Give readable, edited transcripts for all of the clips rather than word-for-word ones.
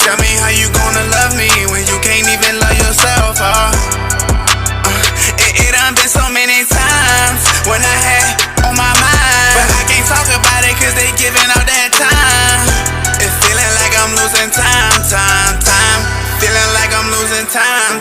Tell me how you gonna love me when you can't even love yourself, it done been so many times when I had on my mind, but I can't talk about it cause they giving out that time. It's feeling like I'm losing time. Feeling like I'm losing time.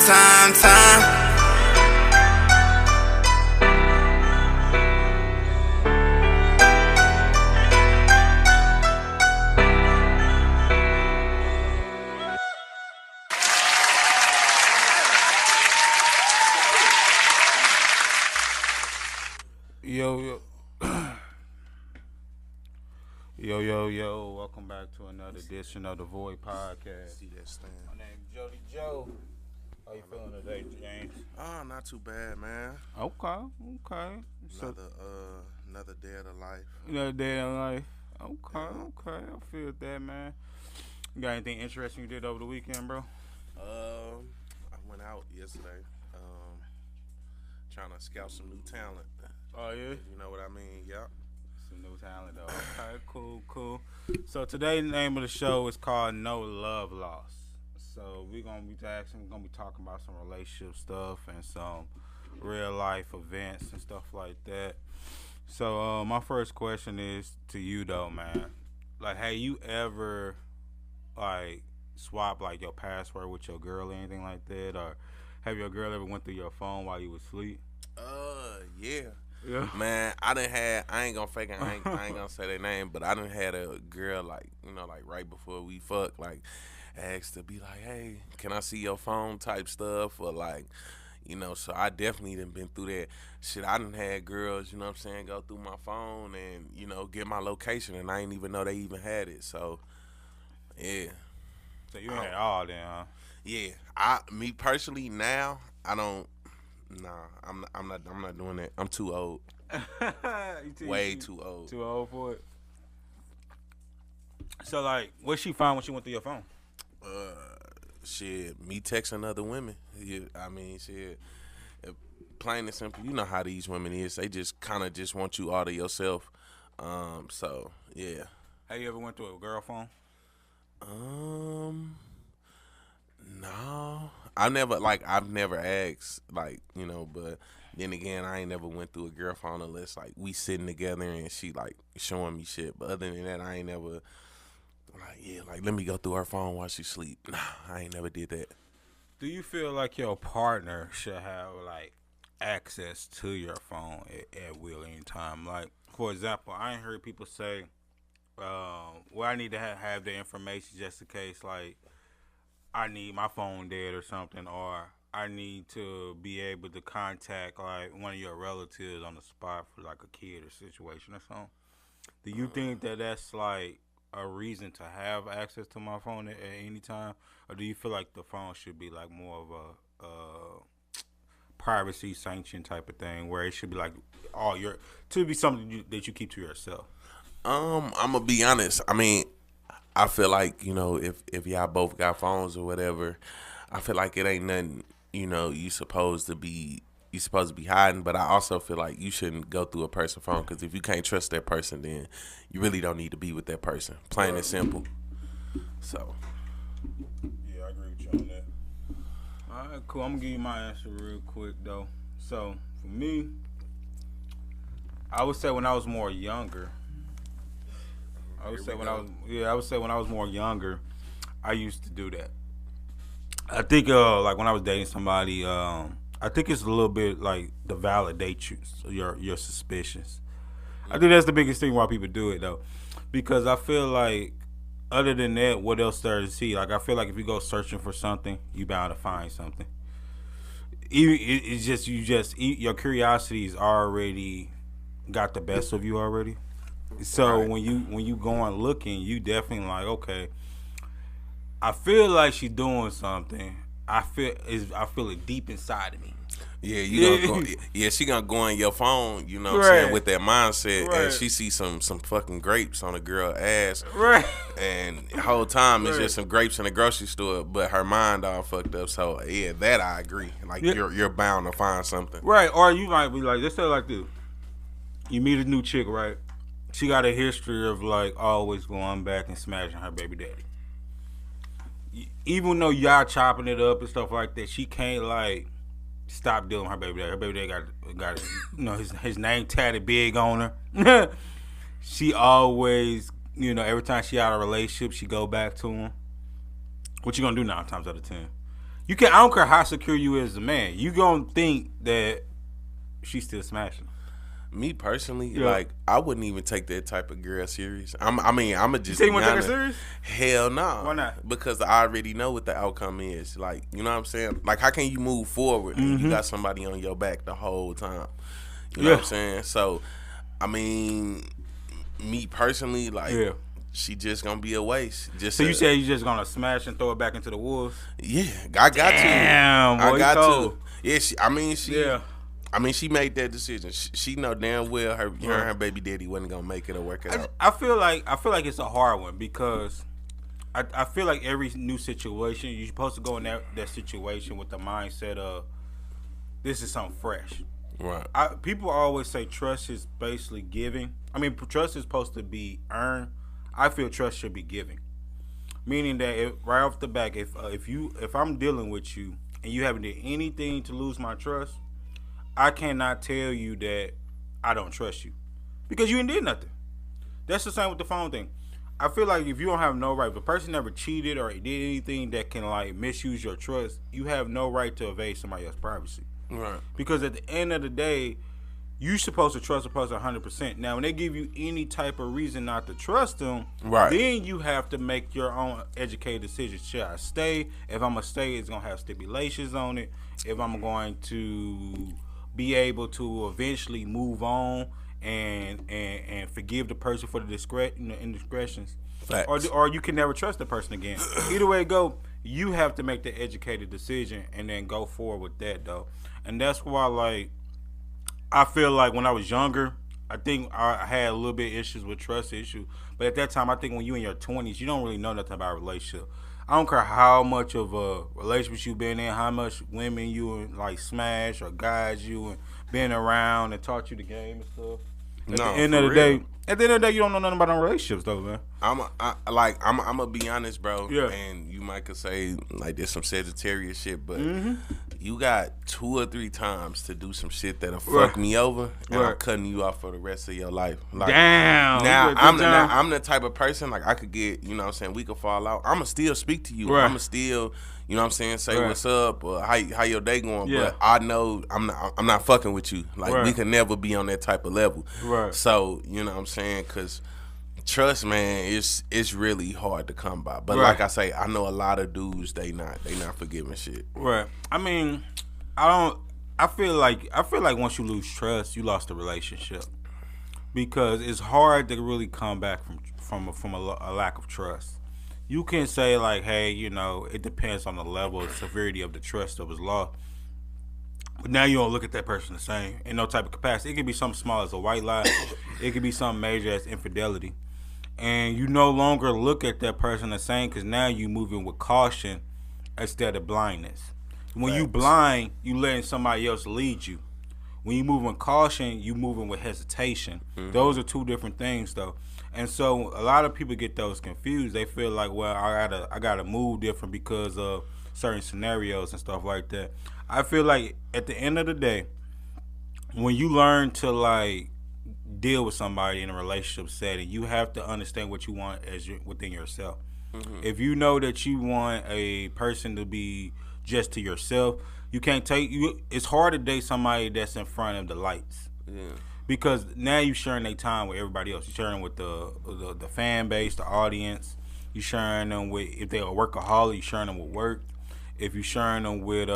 Yo, welcome back to another edition of the Void Podcast. See that stand. My name's Jody Joe. How you feeling today, James? Not too bad, man. Okay. Another day of the life. Another day of life. Okay. I feel that, man. You got anything interesting you did over the weekend, bro? I went out yesterday, trying to scout some new talent. Oh, yeah? You know what I mean? Yep. Some new talent, though. Okay, cool. So today, the name of the show is called No Love Loss. So we're gonna be talking about some relationship stuff and some real life events and stuff like that. So my first question is to you though, man. Like, have you ever like swapped like your password with your girl or anything like that, or have your girl ever went through your phone while you was asleep? Yeah. Man, I ain't gonna fake it. I ain't gonna say their name, but I done had a girl like right before we fucked, like asked to be like, hey, can I see your phone type stuff, or like, so I definitely done been through that shit. I done had girls, go through my phone and, get my location, and I didn't even know they even had it. So, yeah. So you had all then, huh? Yeah. Me personally now, I don't. Nah, I'm not doing that. I'm too old. Way too old. Too old for it. So like, what she found when she went through your phone? Shit, me texting other women. Shit. Plain and simple, you know how these women is. They just kind of just want you all to yourself. So yeah. Have you ever went through a girl phone? No. I've never asked, but then again, I ain't never went through a girl phone unless, like, we sitting together and she, like, showing me shit. But other than that, I ain't never, let me go through her phone while she sleep. Nah, I ain't never did that. Do you feel like your partner should have, like, access to your phone at will anytime? Like, for example, I ain't heard people say, I need to have the information just in case, like, I need my phone dead or something, or I need to be able to contact like one of your relatives on the spot for like a kid or situation or something. Do you think that that's like a reason to have access to my phone at any time, or do you feel like the phone should be like more of a privacy sanction type of thing, where it should be like to be something that you keep to yourself? I'm gonna be honest. I feel like, if y'all both got phones or whatever, I feel like it ain't nothing, you supposed to be hiding. But I also feel like you shouldn't go through a person's phone, because if you can't trust that person, then you really don't need to be with that person. Plain and simple. So. Yeah, I agree with you on that. All right, cool. I'm gonna give you my answer real quick though. So for me, I would say when I was more younger. I would say when I was more younger, I used to do that. I think like when I was dating somebody, I think it's a little bit like to validate your suspicions. I think that's the biggest thing why people do it though, because I feel like other than that, what else there to see? Like I feel like if you go searching for something, you bound to find something. It's just your curiosity is already got the best of you already. So right. when you go on looking, you definitely like, okay, I feel like she's doing something. I feel it deep inside of me. Yeah, she gonna go on your phone, what I'm saying, with that mindset, and she see some fucking grapes on a girl ass, right? And the whole time it's just some grapes in the grocery store, but her mind all fucked up. So yeah, that I agree. Like you're bound to find something, right? Or you might be like, let's say like this: you meet a new chick, right? She got a history of like always going back and smashing her baby daddy. even though y'all chopping it up and stuff like that, she can't like stop dealing with her baby daddy. Her baby daddy got his name tatted big on her. She always, every time she out of a relationship, she go back to him. What you gonna do 9 times out of 10? I don't care how secure you is as a man. You gonna think that she's still smashing. Me personally, like, I wouldn't even take that type of girl serious. I'ma just. You want to take her serious? Hell no. Why not? Because I already know what the outcome is. Like, you know what I'm saying? Like, how can you move forward and you got somebody on your back the whole time? You know what I'm saying? So, me personally, like, she just gonna be a waste. So you say you just gonna smash and throw it back into the wolves? Yeah, I got Damn, to. Boy, I got to. Yeah, she made that decision. She know damn well her and her baby daddy wasn't gonna make it or work it out. I feel like it's a hard one because I feel like every new situation you're supposed to go in that situation with the mindset of this is something fresh. Right. People always say trust is basically giving. Trust is supposed to be earned. I feel trust should be giving, meaning that right off the back, if I'm dealing with you and you haven't did anything to lose my trust, I cannot tell you that I don't trust you because you ain't did nothing. That's the same with the phone thing. I feel like if you don't have no right, if the person never cheated or did anything that can like misuse your trust, you have no right to evade somebody else's privacy. Right. Because at the end of the day, you're supposed to trust a person 100%. Now, when they give you any type of reason not to trust them, then you have to make your own educated decision. Should I stay? If I'm going to stay, it's going to have stipulations on it. If I'm going to be able to eventually move on and forgive the person for the indiscretions. Or you can never trust the person again. Either way it go, you have to make the educated decision and then go forward with that, though. And that's why, like, I feel like when I was younger, I think I had a little bit of issues with trust issues. But at that time, I think when you in your 20s, you don't really know nothing about a relationship. I don't care how much of a relationship you've been in, how much women you like smash or guys you and been around and taught you the game and stuff. At the end of the day, you don't know nothing about them relationships, though, man. I'm gonna be honest, bro. Yeah. And you might could say like there's some Sagittarius shit, but you got 2 or 3 times to do some shit that'll fuck me over, and I'm cutting you off for the rest of your life. Like, damn. Now I'm the type of person like I could get, you know what I'm saying, we could fall out. I'ma still speak to you. I'ma still, you know what I'm saying, say what's up or how your day going. But I know I'm not fucking with you. Like we can never be on that type of level. So, you know what I'm saying, cause trust, man, it's really hard to come by. But like I say, I know a lot of dudes they not forgiving shit. Right. I feel like once you lose trust, you lost the relationship. Because it's hard to really come back from a lack of trust. You can say like, hey, it depends on the level of severity of the trust that was lost. But now you don't look at that person the same in no type of capacity. It could be something small as a white lie. It could be something major as infidelity. And you no longer look at that person the same because now you moving with caution instead of blindness. When you blind, you letting somebody else lead you. When you move with caution, you moving with hesitation. Those are 2 different things, though. And so a lot of people get those confused. They feel like, well, I gotta move different because of certain scenarios and stuff like that. I feel like at the end of the day, when you learn to like deal with somebody in a relationship setting, you have to understand what you want within yourself. If you know that you want a person to be just to yourself, you can't it's hard to date somebody that's in front of the lights. Because now you're sharing their time with everybody else. You're sharing with the fan base, the audience. You're sharing them with, if they're a workaholic, you're sharing them with work. If you're sharing them with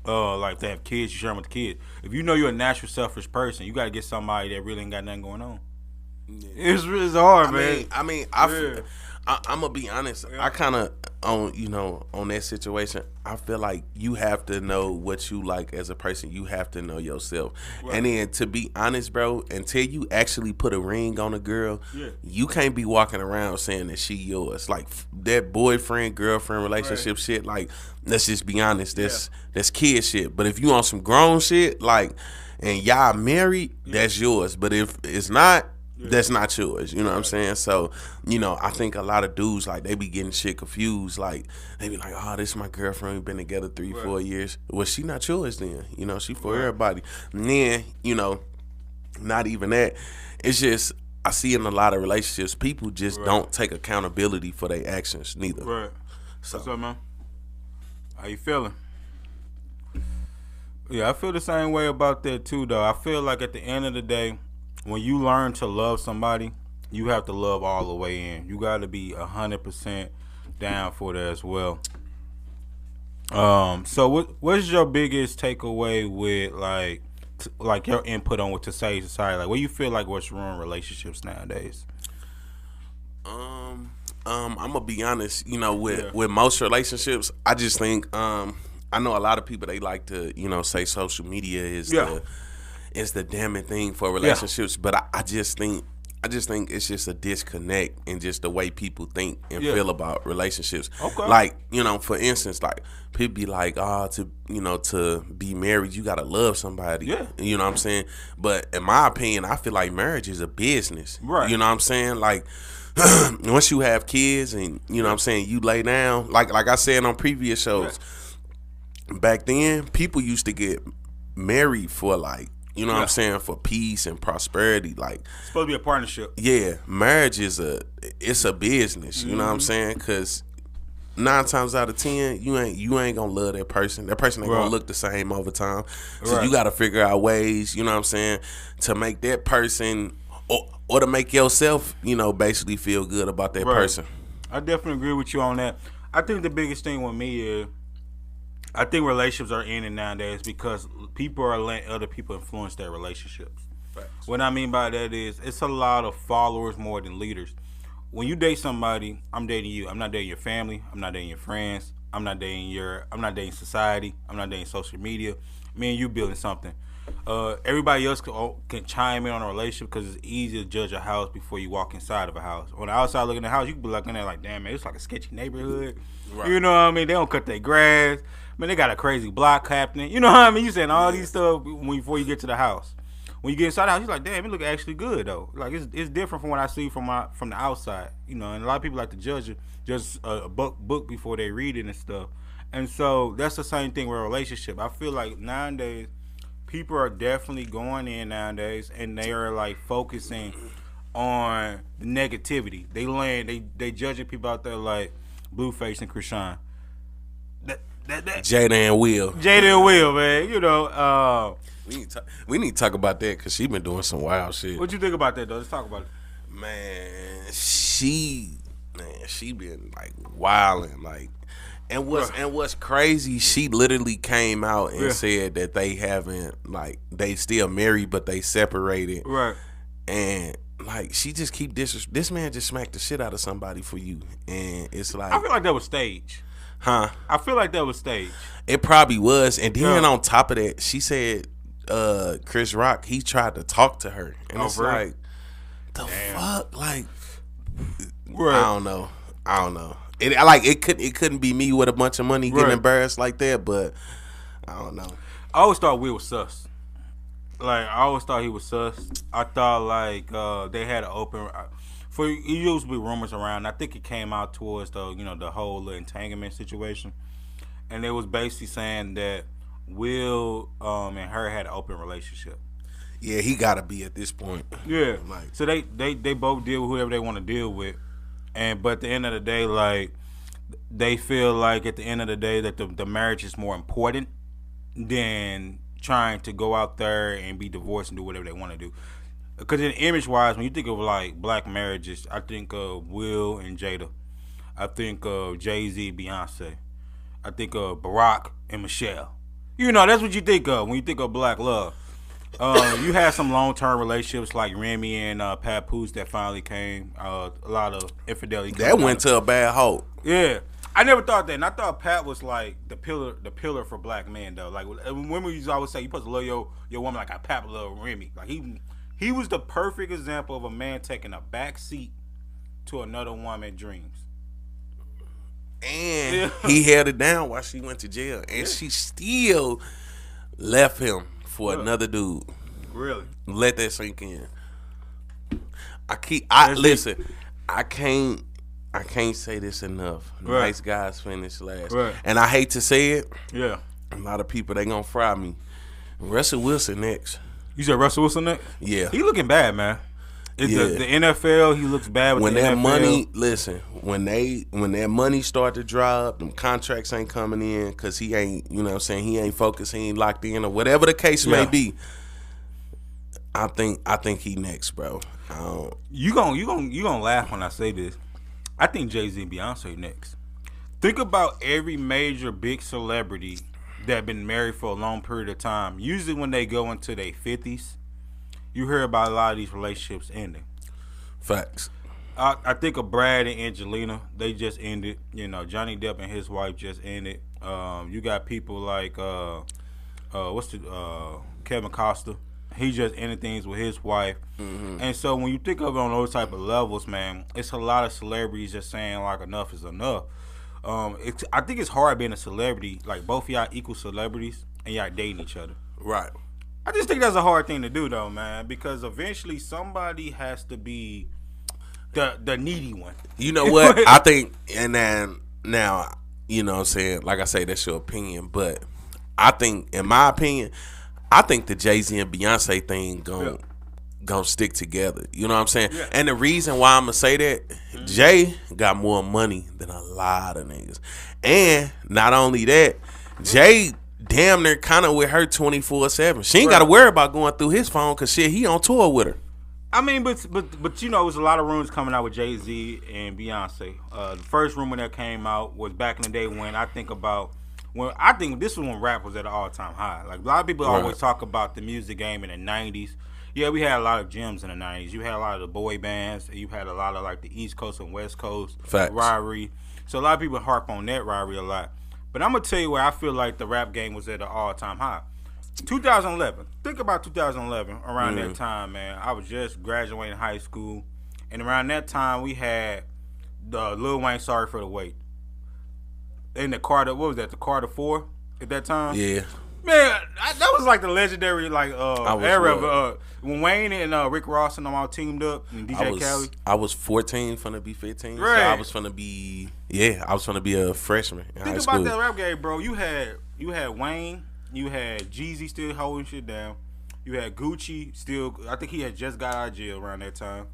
like if they have kids, you share them with the kids. If you know you're a natural selfish person, you gotta get somebody that really ain't got nothing going on. It's hard, man. I'm gonna be honest. I kind of on that situation. I feel like you have to know what you like as a person. You have to know yourself. And then to be honest, bro, until you actually put a ring on a girl, you can't be walking around saying that she yours. Like that boyfriend girlfriend relationship shit. Like, let's just be honest. That's kid shit. But if you on some grown shit, like, and y'all married, that's yours. But if it's not, that's not yours. You know what I'm saying? So, you know, I think a lot of dudes, like, they be getting shit confused. Like, they be like, oh, this is my girlfriend. We've been together 3-4 years. Well, she not yours then. You know, she for everybody. And then, you know, not even that. It's just, I see in a lot of relationships, people just don't take accountability for their actions neither. Right. So, what's up, man? How you feeling? Yeah, I feel the same way about that too, though. I feel like at the end of the day, when you learn to love somebody, you have to love all the way in. You got to be 100% down for that as well. So what's your biggest takeaway with like your input on what to say society? Like, what do you feel like what's ruining relationships nowadays? I'm gonna be honest. You know, with most relationships, I just think I know a lot of people, they like to, you know, say social media is the damning thing for relationships, but I just think it's just a disconnect in just the way people think and feel about relationships. Okay. Like, you know, for instance, like, people be like, to be married, you gotta love somebody. Yeah. You know what I'm saying? But in my opinion, I feel like marriage is a business. Right. You know what I'm saying? Like, once you have kids and, you know what I'm saying, you lay down, like I said on previous shows, back then, people used to get married for, like, you know what I'm saying, for peace and prosperity. Like, It's supposed to be a partnership. yeah, marriage is a business. You know what I'm saying? Because 9 times out of 10, you ain't gonna love that person. That person ain't gonna look the same over time. So you got to figure out ways, you know what I'm saying, to make that person or to make yourself, you know, basically feel good about that person. I definitely agree with you on that. I think the biggest thing with me is, I think relationships are ending nowadays because people are letting other people influence their relationships. Facts. What I mean by that is, it's a lot of followers more than leaders. When you date somebody, I'm dating you. I'm not dating your family. I'm not dating your friends. I'm not dating society. I'm not dating social media. Me and you building something. Everybody else can chime in on a relationship because it's easy to judge a house before you walk inside of a house. On the outside looking at the house, you can be looking at it like, damn, man, it's like a sketchy neighborhood. Right. You know what I mean? They don't cut their grass. Man, they got a crazy block happening. You know what I mean? You saying all these stuff before you get to the house. When you get inside the house, you're like, damn, it look actually good though. Like, it's different from what I see from the outside. You know, and a lot of people like to judge a book before they read it and stuff. And so that's the same thing with a relationship. I feel like nowadays people are definitely going in nowadays and they are like focusing on the negativity. They judging people out there like Blueface and Krishan. Jada and Will. Man. You know, we need to talk about that because she been doing some wild shit. What you think about that though? Let's talk about it. Man, she been like wilding, like, and what's crazy, she literally came out and said that they haven't, like, they still married but they separated. Right. And like, she just keep this man just smacked the shit out of somebody for you, and it's like, I feel like that was staged. Huh? I feel like that was staged. It probably was. And then on top of that, she said Chris Rock, he tried to talk to her. And it's like, the fuck? Like, I don't know. It couldn't be me with a bunch of money getting embarrassed like that, but I don't know. I always thought Will was sus. Like, I always thought he was sus. I thought, like, they had an open... it used to be rumors around. I think it came out towards the whole entanglement situation, and it was basically saying that Will and her had an open relationship. Yeah, he gotta be at this point. Yeah, like, so they both deal with whoever they want to deal with, but at the end of the day, like, they feel like at the end of the day that the marriage is more important than trying to go out there and be divorced and do whatever they want to do. Because in image-wise, when you think of, like, black marriages, I think of Will and Jada. I think of Jay-Z, Beyonce. I think of Barack and Michelle. You know, that's what you think of when you think of black love. You had some long-term relationships like Remy and Papoose that finally came. A lot of infidelity. That went to a bad hole. Yeah. I never thought that. And I thought Pat was, like, the pillar for black men, though. Like, women used to always say, you supposed to love your woman like a Pat love Remy. Like, he was the perfect example of a man taking a back seat to another woman's dreams. And he held it down while she went to jail. And she still left him for another dude. Really? Let that sink in. listen. I can't say this enough. Right. Nice guys finish last, right. And I hate to say it. Yeah, a lot of people they gonna fry me. Russell Wilson next. You said Russell Wilson next? Yeah, he looking bad, man. The NFL, he looks bad with when the that NFL. Money. Listen, when that money start to dry up, them contracts ain't coming in because he ain't. You know what I'm saying? He ain't focused. He ain't locked in or whatever the case may be. I think he next, bro. You gonna laugh when I say this. I think Jay-Z and Beyonce next. Think about every major big celebrity that been married for a long period of time. Usually when they go into their 50s, you hear about a lot of these relationships ending. Facts. I think of Brad and Angelina. They just ended. You know, Johnny Depp and his wife just ended. You got people like Kevin Costner. He just ended things with his wife. Mm-hmm. And so when you think of it on those type of levels, man, it's a lot of celebrities just saying like enough is enough. I think it's hard being a celebrity. Like both of y'all equal celebrities and y'all dating each other. Right. I just think that's a hard thing to do though, man, because eventually somebody has to be the needy one. You know what? I think, and then now, you know what I'm saying, like I say, that's your opinion, but I think, in my opinion, I think the Jay-Z and Beyonce thing gonna stick together. You know what I'm saying? Yeah. And the reason why I'm gonna say that, Jay got more money than a lot of niggas. And not only that, Jay damn near kind of with her 24/7. She ain't got to worry about going through his phone because shit, he on tour with her. I mean, but you know, there's a lot of rumors coming out with Jay-Z and Beyonce. The first rumor that came out was back in the day when I think this was when rap was at an all-time high. Like a lot of people always talk about the music game in the 90s. Yeah, we had a lot of gems in the 90s. You had a lot of the boy bands. You had a lot of like the East Coast and West Coast rivalry. So a lot of people harp on that rivalry a lot. But I'm going to tell you where I feel like the rap game was at an all-time high. 2011. Think about 2011. Around that time, man. I was just graduating high school. And around that time, we had the Lil Wayne, Sorry for the Wait. In the Carter, what was that? The Carter 4 at that time? Yeah. Man, that was like the legendary era of when Wayne and Rick Ross and them all teamed up and DJ Khaled. I was 14, finna be 15. Right. So I was finna be a freshman in high school. Think about that rap game, bro. You had Wayne, you had Jeezy still holding shit down. You had Gucci still. I think he had just got out of jail around that time.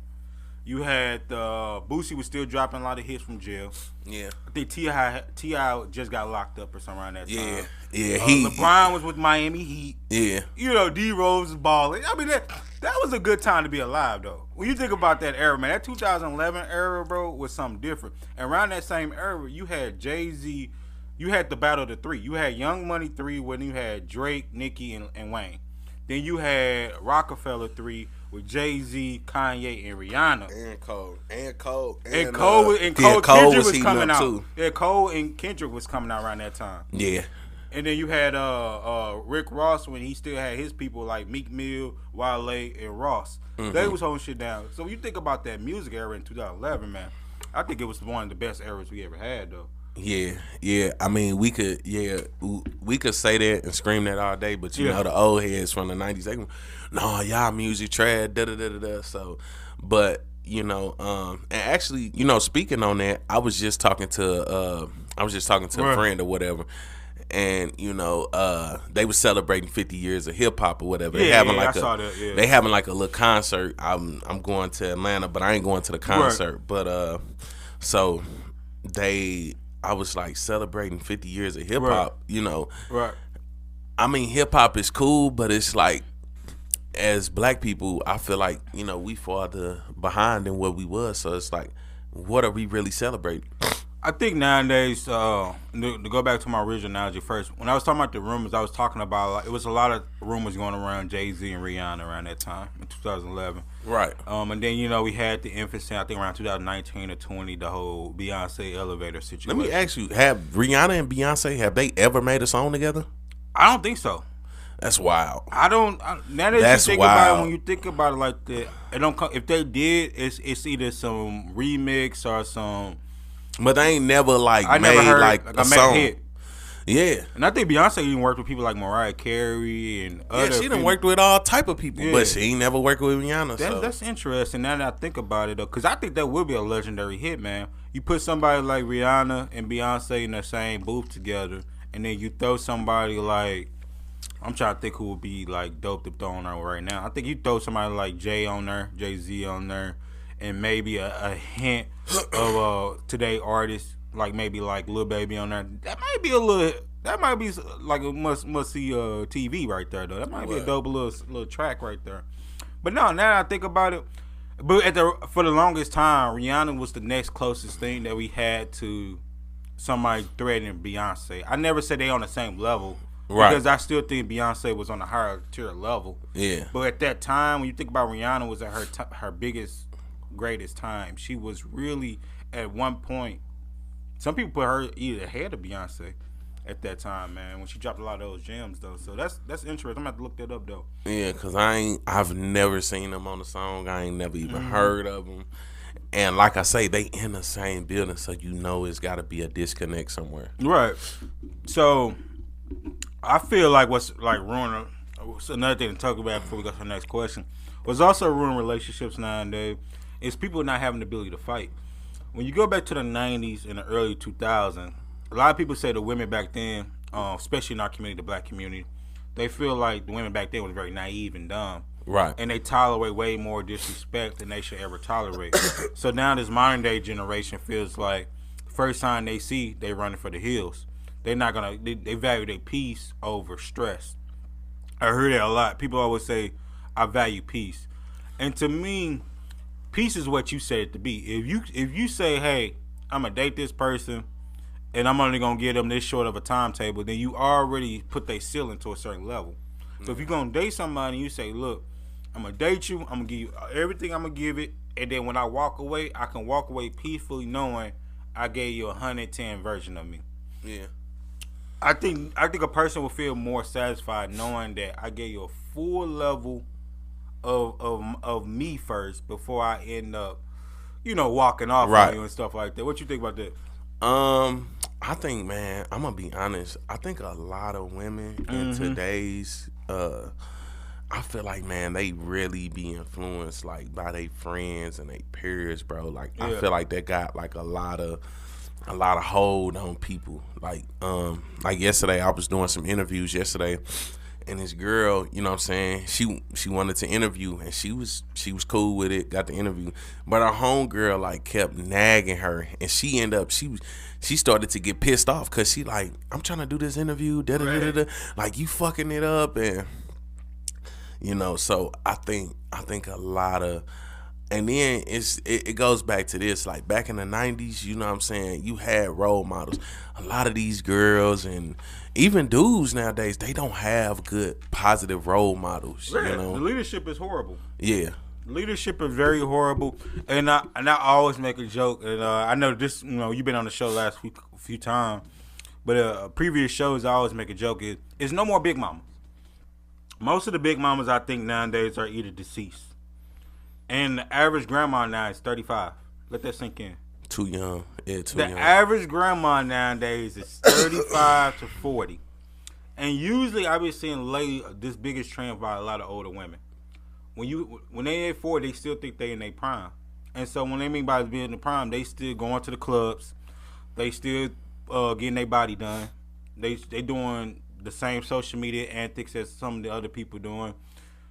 You had Boosie was still dropping a lot of hits from jail. Yeah, I think T.I. just got locked up or something around that time. Yeah. LeBron was with Miami Heat. Yeah, you know, D Rose was balling. I mean that was a good time to be alive though. When you think about that era, man, that 2011 era, bro, was something different. And around that same era, you had Jay-Z. You had the Battle of the Three. You had Young Money 3 when you had Drake, Nicki, and Wayne. Then you had Rockefeller 3 with Jay-Z, Kanye, and Rihanna. And Cole. Kendrick was coming out. Too. Yeah, Cole and Kendrick was coming out around that time. Yeah. And then you had Rick Ross when he still had his people like Meek Mill, Wale, and Ross. Mm-hmm. They was holding shit down. So when you think about that music era in 2011, man, I think it was one of the best eras we ever had, though. Yeah. I mean, we could say that and scream that all day, but you know the old heads from the 90s, they go, no, y'all music trash, da-da-da-da-da. So, but, you know, and actually, you know, speaking on that, I was just talking to a friend or whatever, and, you know, they were celebrating 50 years of hip-hop or whatever. They having like a little concert. I'm going to Atlanta, but I ain't going to the concert. Right. But, so I was like celebrating 50 years of hip hop, you know. Right. I mean, hip hop is cool, but it's like, as black people, I feel like, you know, we farther behind than what we was. So it's like, what are we really celebrating? I think nowadays, to go back to my original analogy first, when I was talking about the rumors, I was talking about, like, it was a lot of rumors going around Jay-Z and Rihanna around that time in 2011. Right. And then, you know, we had the infancy, I think around 2019 or 20, the whole Beyonce elevator situation. Let me ask you, have Rihanna and Beyonce, have they ever made a song together? I don't think so. That's wild. Now that you think about it, when you think about it like that, it don't come, if they did, it's either some remix or some. But they ain't never made a song. Hit. Yeah. And I think Beyonce even worked with people like Mariah Carey and other. Yeah, she done worked with all type of people, but she ain't never worked with Rihanna. That's interesting. Now that I think about it, though, because I think that would be a legendary hit, man. You put somebody like Rihanna and Beyonce in the same booth together, and then you throw somebody like, I'm trying to think who would be like dope to throw on there right now. I think you throw somebody like Jay Z on there, and maybe a hint of today artists like maybe like Lil Baby on there. That might be like a must see TV right there though. That might be a dope little track right there. But no, now that I think about it, but for the longest time, Rihanna was the next closest thing that we had to somebody threatening Beyonce. I never said they on the same level. Right. Because I still think Beyonce was on a higher tier level. Yeah. But at that time, when you think about Rihanna was at her biggest, greatest time, she was really at one point. Some people put her either ahead of Beyonce at that time, man. When she dropped a lot of those gems, though. So that's interesting. I'm gonna have to look that up, though. Yeah, cause I've never seen them on the song. I ain't never even heard of them. And like I say, they in the same building, so you know it's got to be a disconnect somewhere. Right. So I feel like what's like ruining. Another thing to talk about before we go to the next question was also ruining relationships nowadays is people not having the ability to fight. When you go back to the 90s and the early 2000s, a lot of people say the women back then, especially in our community, the black community, they feel like the women back then was very naive and dumb. Right. And they tolerate way more disrespect than they should ever tolerate. So now this modern day generation feels like the first time they see, they running for the hills. They're not gonna. They value their peace over stress. I heard that a lot. People always say, "I value peace," and to me, peace is what you say it to be. If you say, "Hey, I'm gonna date this person, and I'm only gonna give them this short of a timetable," then you already put their ceiling to a certain level. So if you're gonna date somebody, and you say, "Look, I'm gonna date you. I'm gonna give you everything. I'm gonna give it, and then when I walk away, I can walk away peacefully knowing I gave you 110 version of me." Yeah. I think a person will feel more satisfied knowing that I gave you a full level of me first before I end up, walking off on you and stuff like that. What you think about that? I think, man, I'm gonna be honest. I think a lot of women in today's, I feel like, man, they really be influenced like by their friends and their peers, bro. Like I feel like they got like a lot of hold on people. Like yesterday, I was doing some interviews yesterday, and this girl, you know what I'm saying, she wanted to interview, and she was cool with it, got the interview, but her homegirl like kept nagging her, and she ended up she started to get pissed off because she like, I'm trying to do this interview, like you fucking it up, and so I think a lot of. And then it goes back to this, like back in the 90s, you know what I'm saying, you had role models. A lot of these girls and even dudes nowadays, they don't have good, positive role models. Yeah, the leadership is horrible. Yeah. Leadership is very horrible. And I always make a joke, and I know this, you've been on the show last few times, but previous shows I always make a joke is no more big mamas. Most of the big mamas I think nowadays are either deceased. And the average grandma now is 35. Let that sink in. Too young. Yeah, too young. The average grandma nowadays is 35 to 40. And usually I've been seeing lately this biggest trend by a lot of older women. When they at 40, they still think they in their prime. And so when they mean by being in the prime, they still going to the clubs. They still getting their body done. They doing the same social media antics as some of the other people doing.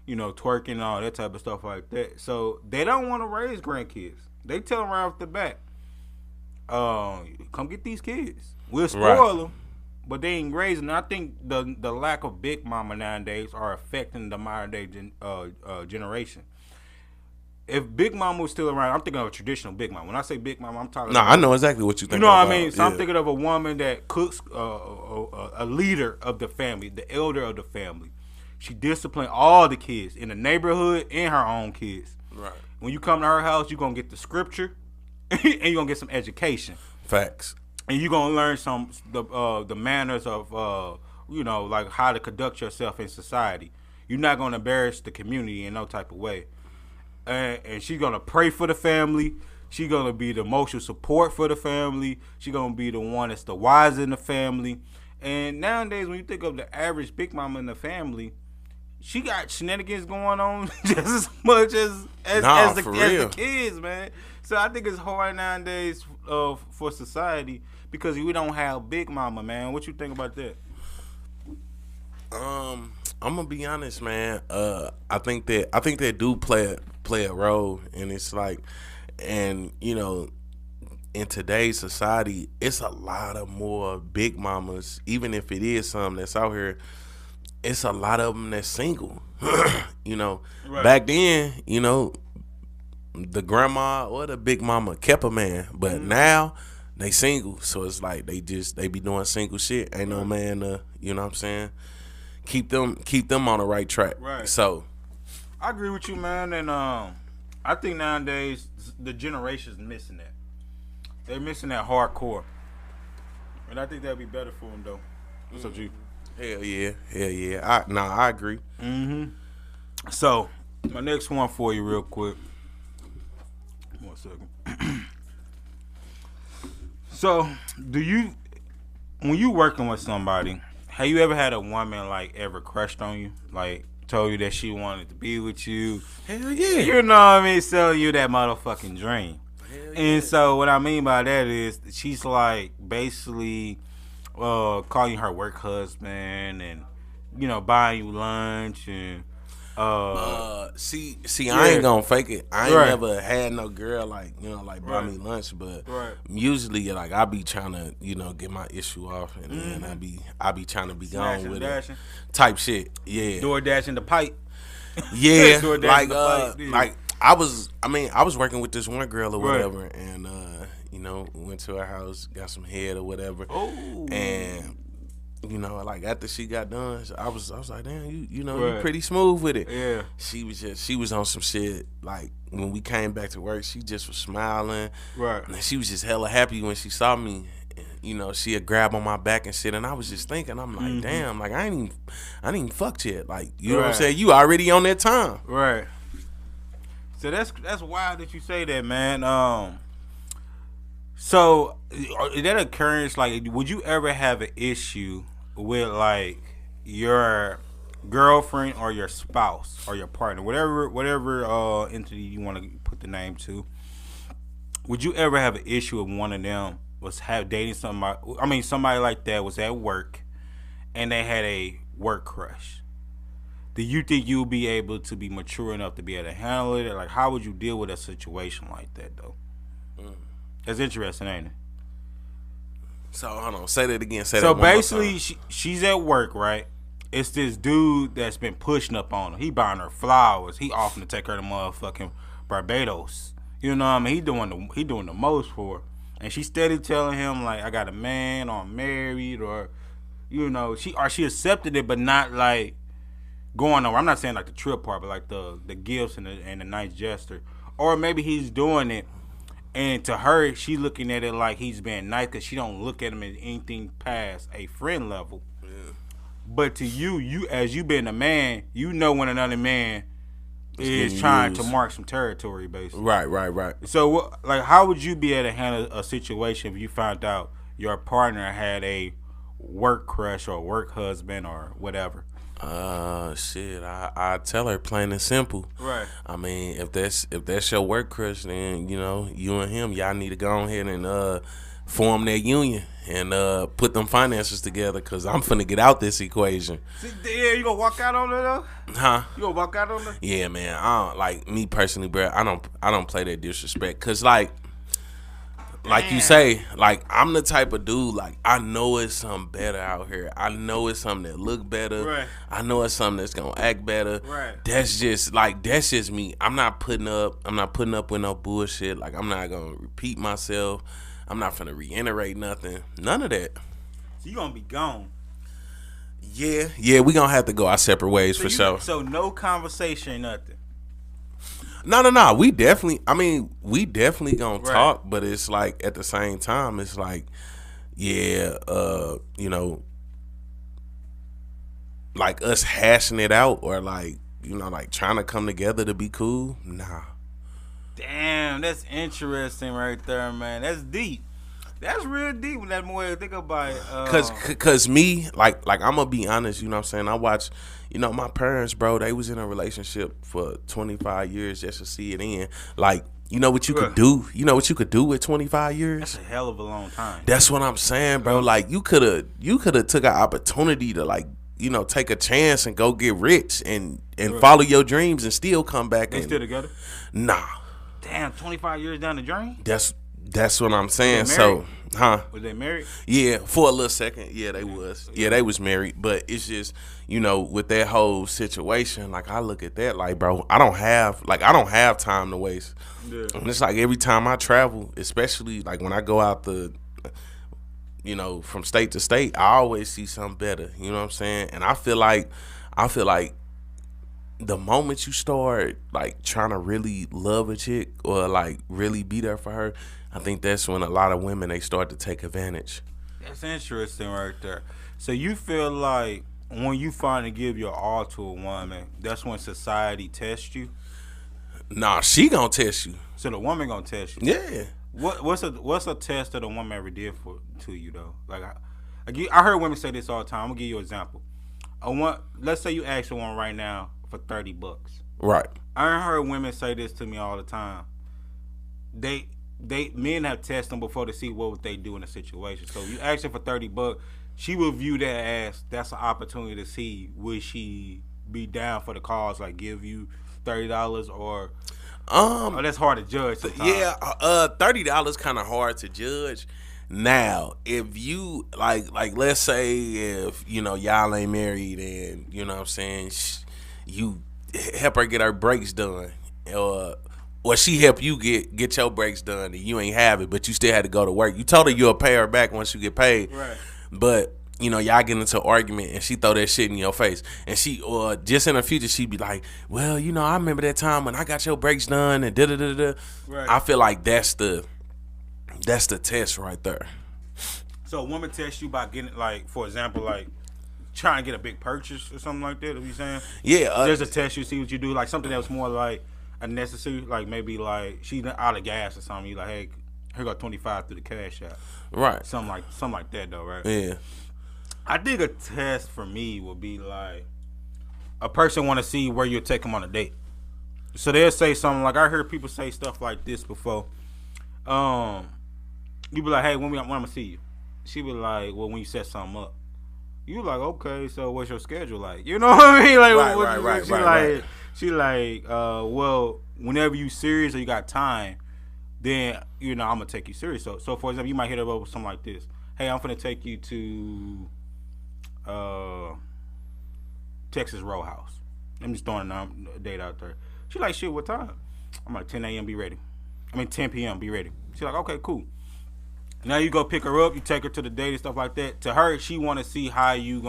Twerking and all that type of stuff like that. So they don't want to raise grandkids. They tell them right off the bat, come get these kids. We'll spoil them, but they ain't raising them. I think the lack of big mama nowadays are affecting the modern day generation. If big mama was still around, I'm thinking of a traditional big mama. When I say big mama, I'm talking about, I know exactly what you think. You know what I mean? So I'm thinking of a woman that cooks, a leader of the family, the elder of the family. She disciplined all the kids in the neighborhood and her own kids. Right. When you come to her house, you're going to get the scripture and you're going to get some education. Facts. And you're going to learn the manners of, like how to conduct yourself in society. You're not going to embarrass the community in no type of way. And she's going to pray for the family. She's going to be the emotional support for the family. She's going to be the one that's the wise in the family. And nowadays, when you think of the average big mama in the family, she got shenanigans going on just as much as the kids, man. So I think it's hard nowadays for society because we don't have big mama, man. What you think about that? I'm gonna be honest, man. I think they do play a role, and it's like, and you know, in today's society, it's a lot of more big mamas. Even if it is some that's out here, it's a lot of them that's single. You know, right. Back then, you know, the grandma or the big mama kept a man, but now they single. So it's like they be doing single shit. Ain't no man, you know what I'm saying? Keep them on the right track. Right. So I agree with you, man, and I think nowadays the generation's missing that. They're missing that hardcore, and I think that'd be better for them, though. What's up, G? Hell yeah. I agree. So my next one for you, real quick. 1 second. So, when you working with somebody, have you ever had a woman like ever crushed on you, like told you that she wanted to be with you? Hell yeah. You know what I mean? Selling you that motherfucking dream. Hell yeah. And so what I mean by that is she's like basically calling you her work husband and, you know, buying you lunch and see I ain't gonna fake it. I ain't never had no girl like, you know, like buy me lunch, but usually like I be trying to, you know, get my issue off, and then I be trying to be gone with it type shit. Yeah. Door dashing the pipe. Yeah. Like I was working with this one girl or whatever, and you know, went to her house, got some head or whatever. Oh. And you know, like after she got done, I was like, damn, you know, you pretty smooth with it. Yeah. She was on some shit. Like when we came back to work, she just was smiling. Right. And she was just hella happy when she saw me. You know, she had grab on my back and shit, and I was just thinking, I'm like, damn, like I ain't even fucked yet. Like, you know what I'm saying? You already on that time. Right. So that's wild that you say that, man. So is that occurrence, like, would you ever have an issue with like your girlfriend or your spouse or your partner, whatever entity you want to put the name to? Would you ever have an issue with one of them was dating somebody? I mean, somebody like that was at work and they had a work crush. Do you think you'll be able to be mature enough to be able to handle it? Like, how would you deal with a situation like that, though? That's interesting, ain't it? So, hold on. Say that again. So, basically, she's at work, right? It's this dude that's been pushing up on her. He buying her flowers. He offering to take her to motherfucking Barbados. You know what I mean? He doing the most for her. And she steady telling him, like, I got a man, or I'm married, or, you know, she accepted it, but not, like, going over. I'm not saying, like, the trip part, but, like, the gifts and the nice gesture. Or maybe he's doing it, and to her, she looking at it like he's being nice because she don't look at him as anything past a friend level. Yeah. But to you as you being a man, you know when another man is trying to mark some territory, basically. Right. So, like, how would you be able to handle a situation if you found out your partner had a work crush or work husband or whatever? Shit, I tell her plain and simple. Right. I mean, if that's your work crush, then, you know, you and him, y'all need to go ahead and form that union and put them finances together, because I'm finna get out this equation. Yeah, you gonna walk out on her though? Huh? You gonna walk out on her? Yeah, man. I don't, like, me personally, bro, I don't play that disrespect, because like you say, like, I'm the type of dude, like, I know it's something better out here. I know it's something that look better. Right. I know it's something that's gonna act better. Right. That's just me. I'm not putting up with no bullshit. Like, I'm not gonna repeat myself. I'm not finna reiterate nothing. None of that. So you gonna be gone. Yeah, we gonna have to go our separate ways for sure. So no conversation, nothing. No. We definitely gonna talk, but it's like at the same time, it's like, yeah, you know, like us hashing it out or like, you know, like trying to come together to be cool. Nah. Damn, that's interesting right there, man. That's deep. That's real deep when that more think about it. Cause me, like I'm gonna be honest, you know what I'm saying? I watch, you know, my parents, bro, they was in a relationship for 25 years just to see it in. Like, you know what you could do? You know what you could do with 25 years? That's a hell of a long time. That's what I'm saying, bro. Like you could have took an opportunity to, like, you know, take a chance and go get rich and follow your dreams and still come back. They still together? Nah. Damn, 25 years down the drain? That's what I'm saying. So, Was they married? Yeah, for a little second. Yeah, they was. Yeah, they was married. But it's just, you know, with that whole situation, like I look at that like, bro, I don't have time to waste. Yeah. And it's like every time I travel, especially like when I go out you know, from state to state, I always see something better. You know what I'm saying? And I feel like the moment you start like trying to really love a chick or like really be there for her, I think that's when a lot of women, they start to take advantage. That's interesting right there. So you feel like when you finally give your all to a woman, that's when society tests you? Nah, she gonna test you. So the woman gonna test you? Yeah. What's a test that a woman ever did to you though? Like I heard women say this all the time. I'm gonna give you an example. Let's say you ask one right now for $30. Right. I heard women say this to me all the time. Men have tested them before to see what would they do in a situation. So if you ask her for $30, she will view that as that's an opportunity to see would she be down for the cause, like give you $30 or that's hard to judge sometimes. Yeah, $30 kind of hard to judge. Now, if you like let's say if, you know, y'all ain't married and, you know what I'm saying, you help her get her brakes done, or she help you get your brakes done and you ain't have it, but you still had to go to work. You told her you'll pay her back once you get paid. Right. But, you know, y'all get into an argument and she throw that shit in your face. And she, or just in the future, she'd be like, well, you know, I remember that time when I got your brakes done and da-da-da-da. Right. I feel like that's the test right there. So a woman tests you by getting, like, for example, like, trying to get a big purchase or something like that, are you saying? Yeah. There's a test, you see what you do, like something that was more like unnecessary, like maybe like she's out of gas or something, you like, hey, here go 25 through the cash app. Right. Something like that though, right? Yeah. I think a test for me would be like a person want to see where you'll take them on a date. So they'll say something like, I heard people say stuff like this before. You be like, hey, when I'm gonna see you? She be like, well, when you set something up. You like, okay, so what's your schedule like? You know what I mean? Like, right. She like, well, whenever you serious or you got time, then, you know, I'm gonna take you serious. So for example, you might hit her up with something like this. Hey, I'm gonna take you to Texas Roadhouse. I'm just throwing a date out there. She like, shit, what time? I'm like, 10 a.m. be ready. 10 p.m. be ready. She like, okay, cool. Now you go pick her up, you take her to the date and stuff like that. To her, she want to see how you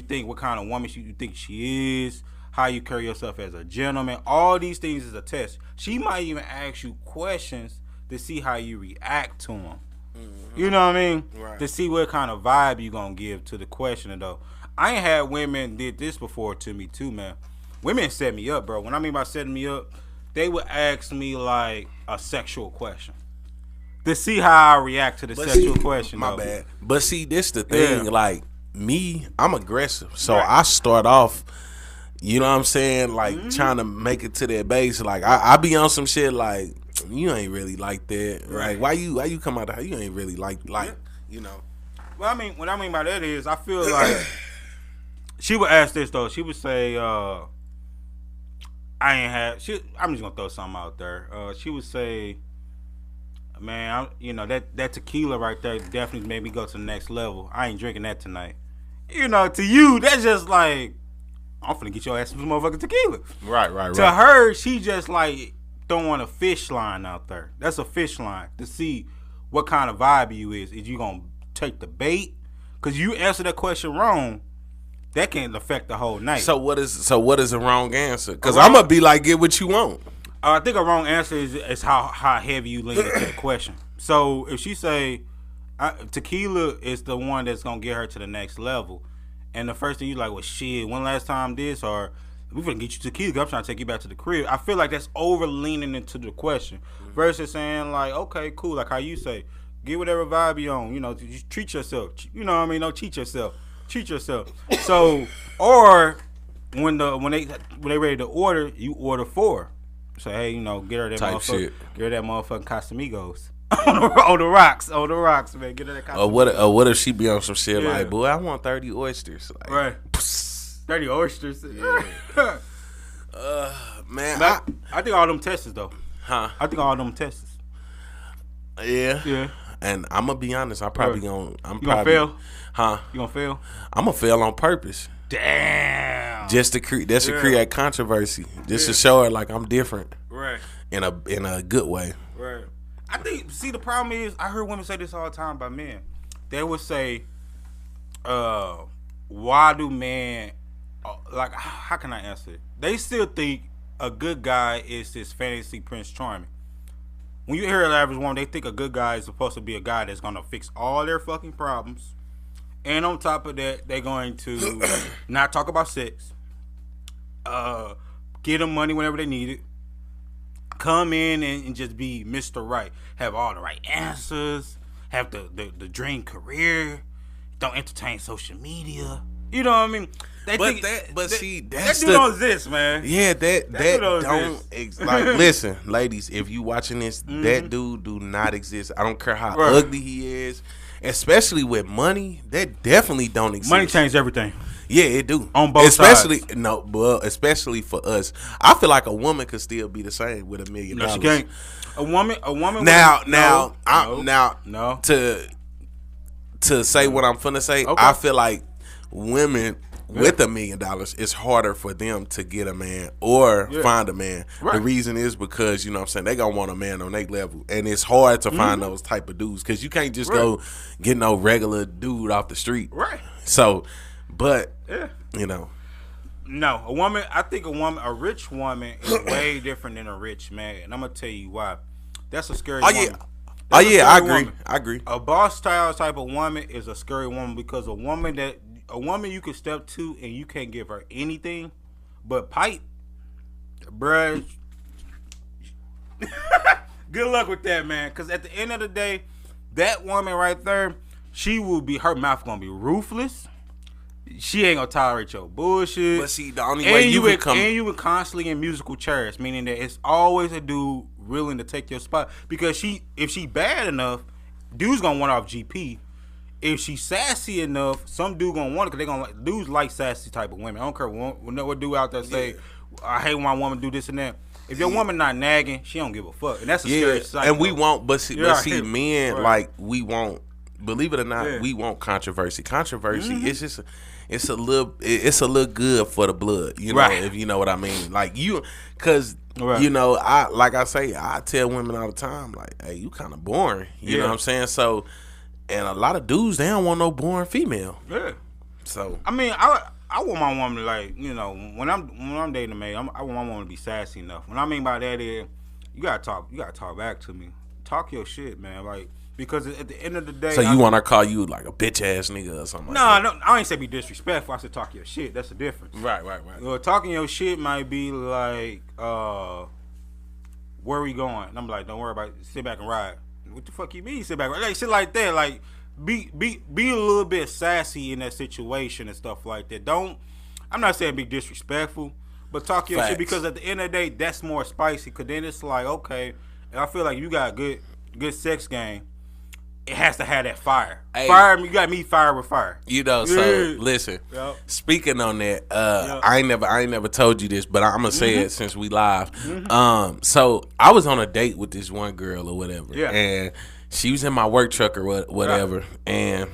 think, what kind of woman you think she is, how you carry yourself as a gentleman. All these things is a test. She might even ask you questions to see how you react to them. Mm-hmm. You know what I mean? Right. To see what kind of vibe you gonna give to the questioner though. I ain't had women did this before to me too, man. Women set me up, bro. When I mean by setting me up, they would ask me like a sexual question. To see how I react to the sexual question. My bad. But see, this the thing. Yeah. Like me, I'm aggressive, so Right. I start off. You know what I'm saying? Like trying to make it to that base. Like I be on some shit. Like you ain't really like that. Right. Like why you come out of you ain't really like you know. Well, I mean, what I mean by that is I feel like she would ask this though. She would say, I'm just gonna throw something out there. She would say, man, you know, that tequila right there definitely made me go to the next level. I ain't drinking that tonight. You know, to you, that's just like, I'm finna get your ass some motherfucking tequila. Right. To her, she just like throwing a fish line out there. That's a fish line to see what kind of vibe you is. Is you gonna take the bait? Cause you answer that question wrong, that can affect the whole night. So what is a wrong answer? Cause I'm gonna be like, get what you want. I think a wrong answer is how heavy you lean into the question. So if she say tequila is the one that's gonna get her to the next level, and the first thing you like, well, shit, when last time this, or we finna get you tequila, I'm trying to take you back to the crib. I feel like that's over leaning into the question versus saying like, okay, cool, like how you say, Get whatever vibe you on. You know, just treat yourself. You know what I mean? Don't cheat yourself. Treat yourself. So, or when they ready to order, you order 4. So hey, you know, get her that type motherfucker. shit. Get her that motherfucking Casamigos. on the rocks, man. Get her that Casamigos. What if she be on some shit like, boy, I want 30 oysters. Like, right. 30 oysters. Yeah. Man, I think all them tests though. Huh? I think all them tests. Yeah. Yeah. And I'm gonna be honest, I'm probably gonna fail? Huh? You gonna fail? I'm gonna fail on purpose. Damn. Just to create controversy. Just to show her like I'm different. Right. In a good way. Right. I think the problem is I heard women say this all the time by men. They would say, why do men like how can I answer it? They still think a good guy is this fantasy Prince Charming. When you hear an average woman, they think a good guy is supposed to be a guy that's gonna fix all their fucking problems. And on top of that, they're going to not talk about sex. Get them money whenever they need it. Come in and just be Mr. Right. Have all the right answers. Have the dream career. Don't entertain social media. You know what I mean? That dude don't exist, man. Yeah, that don't like. Listen, ladies, if you watching this, that dude do not exist. I don't care how ugly he is, especially with money. That definitely don't exist. Money changed everything. Yeah, it do. On both sides. Especially for us. I feel like a woman could still be the same with $1 million. No, she can't. A woman. Now, no. To say what I'm finna say, okay. I feel like women with $1 million, it's harder for them to get a man or find a man. Right. The reason is because, you know what I'm saying, they gonna want a man on their level. And it's hard to find those type of dudes because you can't just go get no regular dude off the street. Right. So, but, you know. No, I think a rich woman is way different than a rich man. And I'm going to tell you why. That's a scary woman. I agree. A boss style type of woman is a scary woman because a woman you can step to and you can't give her anything but pipe, bruh. Good luck with that, man. Because at the end of the day, that woman right there, her mouth gonna be ruthless. She ain't gonna tolerate your bullshit. But see, the only way you would constantly in musical chairs, meaning that it's always a dude willing to take your spot. Because if she bad enough, dude's gonna want off GP. If she's sassy enough, some dude gonna want it because dudes like sassy type of women. I don't care what dude out there say, I hate when my woman do this and that. If your woman not nagging, she don't give a fuck, and that's a scary sight. And we won't, but see, men like we won't. Believe it or not, we want controversy. Controversy, it's a little good for the blood, you know, if you know what I mean. Like because you know, I tell women all the time, like, hey, you kind of boring, you know what I'm saying? So, and a lot of dudes, they don't want no boring female. Yeah. So I mean, I want my woman to, like, you know, when I'm dating a man, I want my woman to be sassy enough. What I mean by that is, you gotta talk back to me. Talk your shit, man. Like, because at the end of the day, so you want to call you like a bitch ass nigga or something? No, I ain't say be disrespectful. I said talk your shit. That's the difference. Right. Talking your shit might be like, where we going? And I'm like, don't worry about it. Sit back and ride. What the fuck you mean sit back and ride? Like shit like that. Like be a little bit sassy in that situation and stuff like that. I'm not saying be disrespectful, but talk your shit, because at the end of the day, that's more spicy. Cause then it's like, okay, and I feel like you got good sex game. It has to have that fire. Hey, you got me fire with fire. You know, so listen. Yep. Speaking on that, I ain't never told you this, but I'm gonna say it since we live. So I was on a date with this one girl or whatever, and she was in my work truck or whatever, and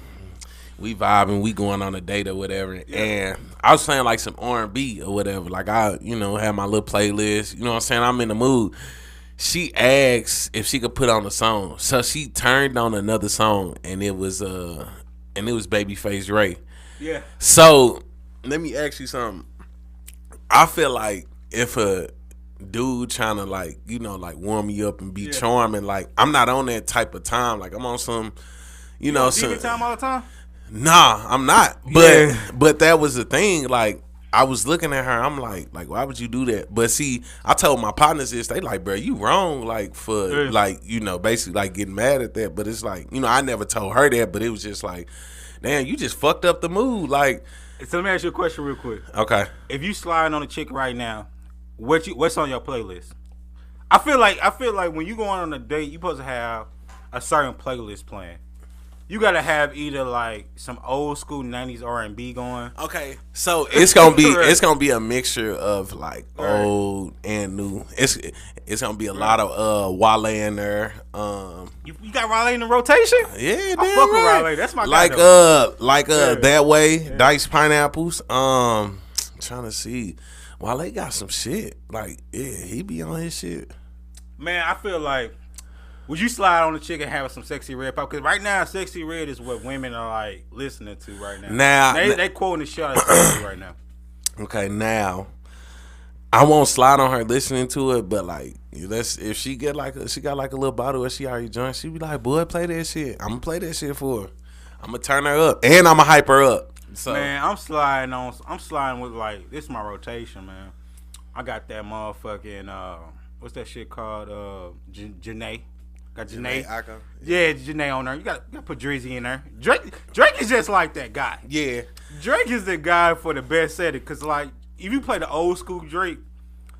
we vibing, we going on a date or whatever, and I was saying like some R&B or whatever, like I, you know, had my little playlist. You know what I'm saying? I'm in the mood. She asked if she could put on a song, so she turned on another song, and it was Babyface Ray. Yeah. So let me ask you something. I feel like if a dude trying to, like, you know, like warm me up and be charming, like, I'm not on that type of time. Like, I'm on some, you know, some time all the time. Nah, I'm not. But that was the thing. Like, I was looking at her. I'm like, why would you do that? But see, I told my partners this. They like, bro, you wrong. Like for like, you know, basically like getting mad at that. But it's like, you know, I never told her that. But it was just like, damn, you just fucked up the mood. Like, so let me ask you a question real quick. Okay. If you sliding on a chick right now, what's on your playlist? I feel like when you go on a date, you supposed to have a certain playlist playing. You gotta have either like some old school '90s R&B going. Okay, so it's gonna be a mixture of like old and new. It's gonna be a lot of Wale in there. You got Wale in the rotation? Yeah, I fuck with Wale. That's my guy. That way, Diced Pineapples. Trying to see. Wale got some shit. Like, yeah, he be on his shit. Man, I feel like, would you slide on the chick and have some Sexy Red pop? Because right now, Sexy Red is what women are like listening to right now. Now they quoting the shit out of Sexy right now. Okay, now I won't slide on her listening to it, but like, if she got like a little bottle or she already drunk, she be like, boy, play that shit. I'm gonna play that shit for her. I'm gonna turn her up and I'm gonna hype her up. So man, I'm sliding with like, this is my rotation, man. I got that motherfucking what's that shit called? Janae. Got Janae. Yeah, Janae on there. You got to put Drizzy in there. Drake is just like that guy. Yeah. Drake is the guy for the best setting. Because, like, if you play the old school Drake,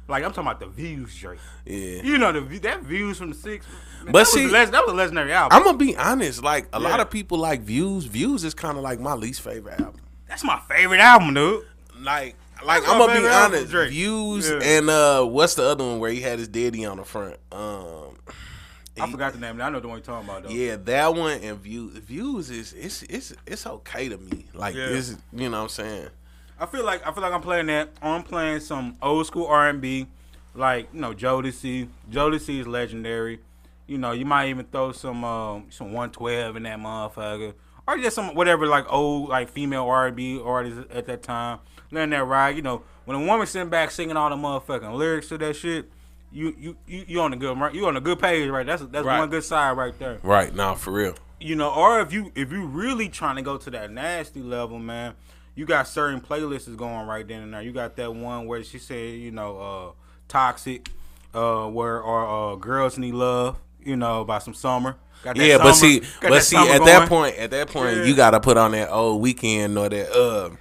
like, I'm talking about the Views Drake. Yeah. You know, that Views from the 6. But that was a legendary album. I'm going to be honest. Like, a lot of people like Views. Views is kind of like my least favorite album. That's my favorite album, dude. Like I'm gonna be honest. Views and what's the other one where he had his daddy on the front? I forgot the name. I know the one you're talking about though. Yeah, that one and Views is it's okay to me. Like it's, you know what I'm saying. I feel like I'm playing that. I'm playing some old school R&B, like, you know, Jodeci. Jodeci is legendary. You know, you might even throw some 112 in that motherfucker. Or just some whatever, like old, like female R&B artists at that time. Letting that ride. You know, when a woman sitting back singing all the motherfucking lyrics to that shit, you on a good page, right? That's right. One good side right there. Right, now for real. You know, or if you really trying to go to that nasty level, man, you got certain playlists going right then and there. You got that one where she said, you know, Toxic, where Girls Need Love, you know, by some Summer. Yeah, but see, at that point, you gotta put on that old Weekend or that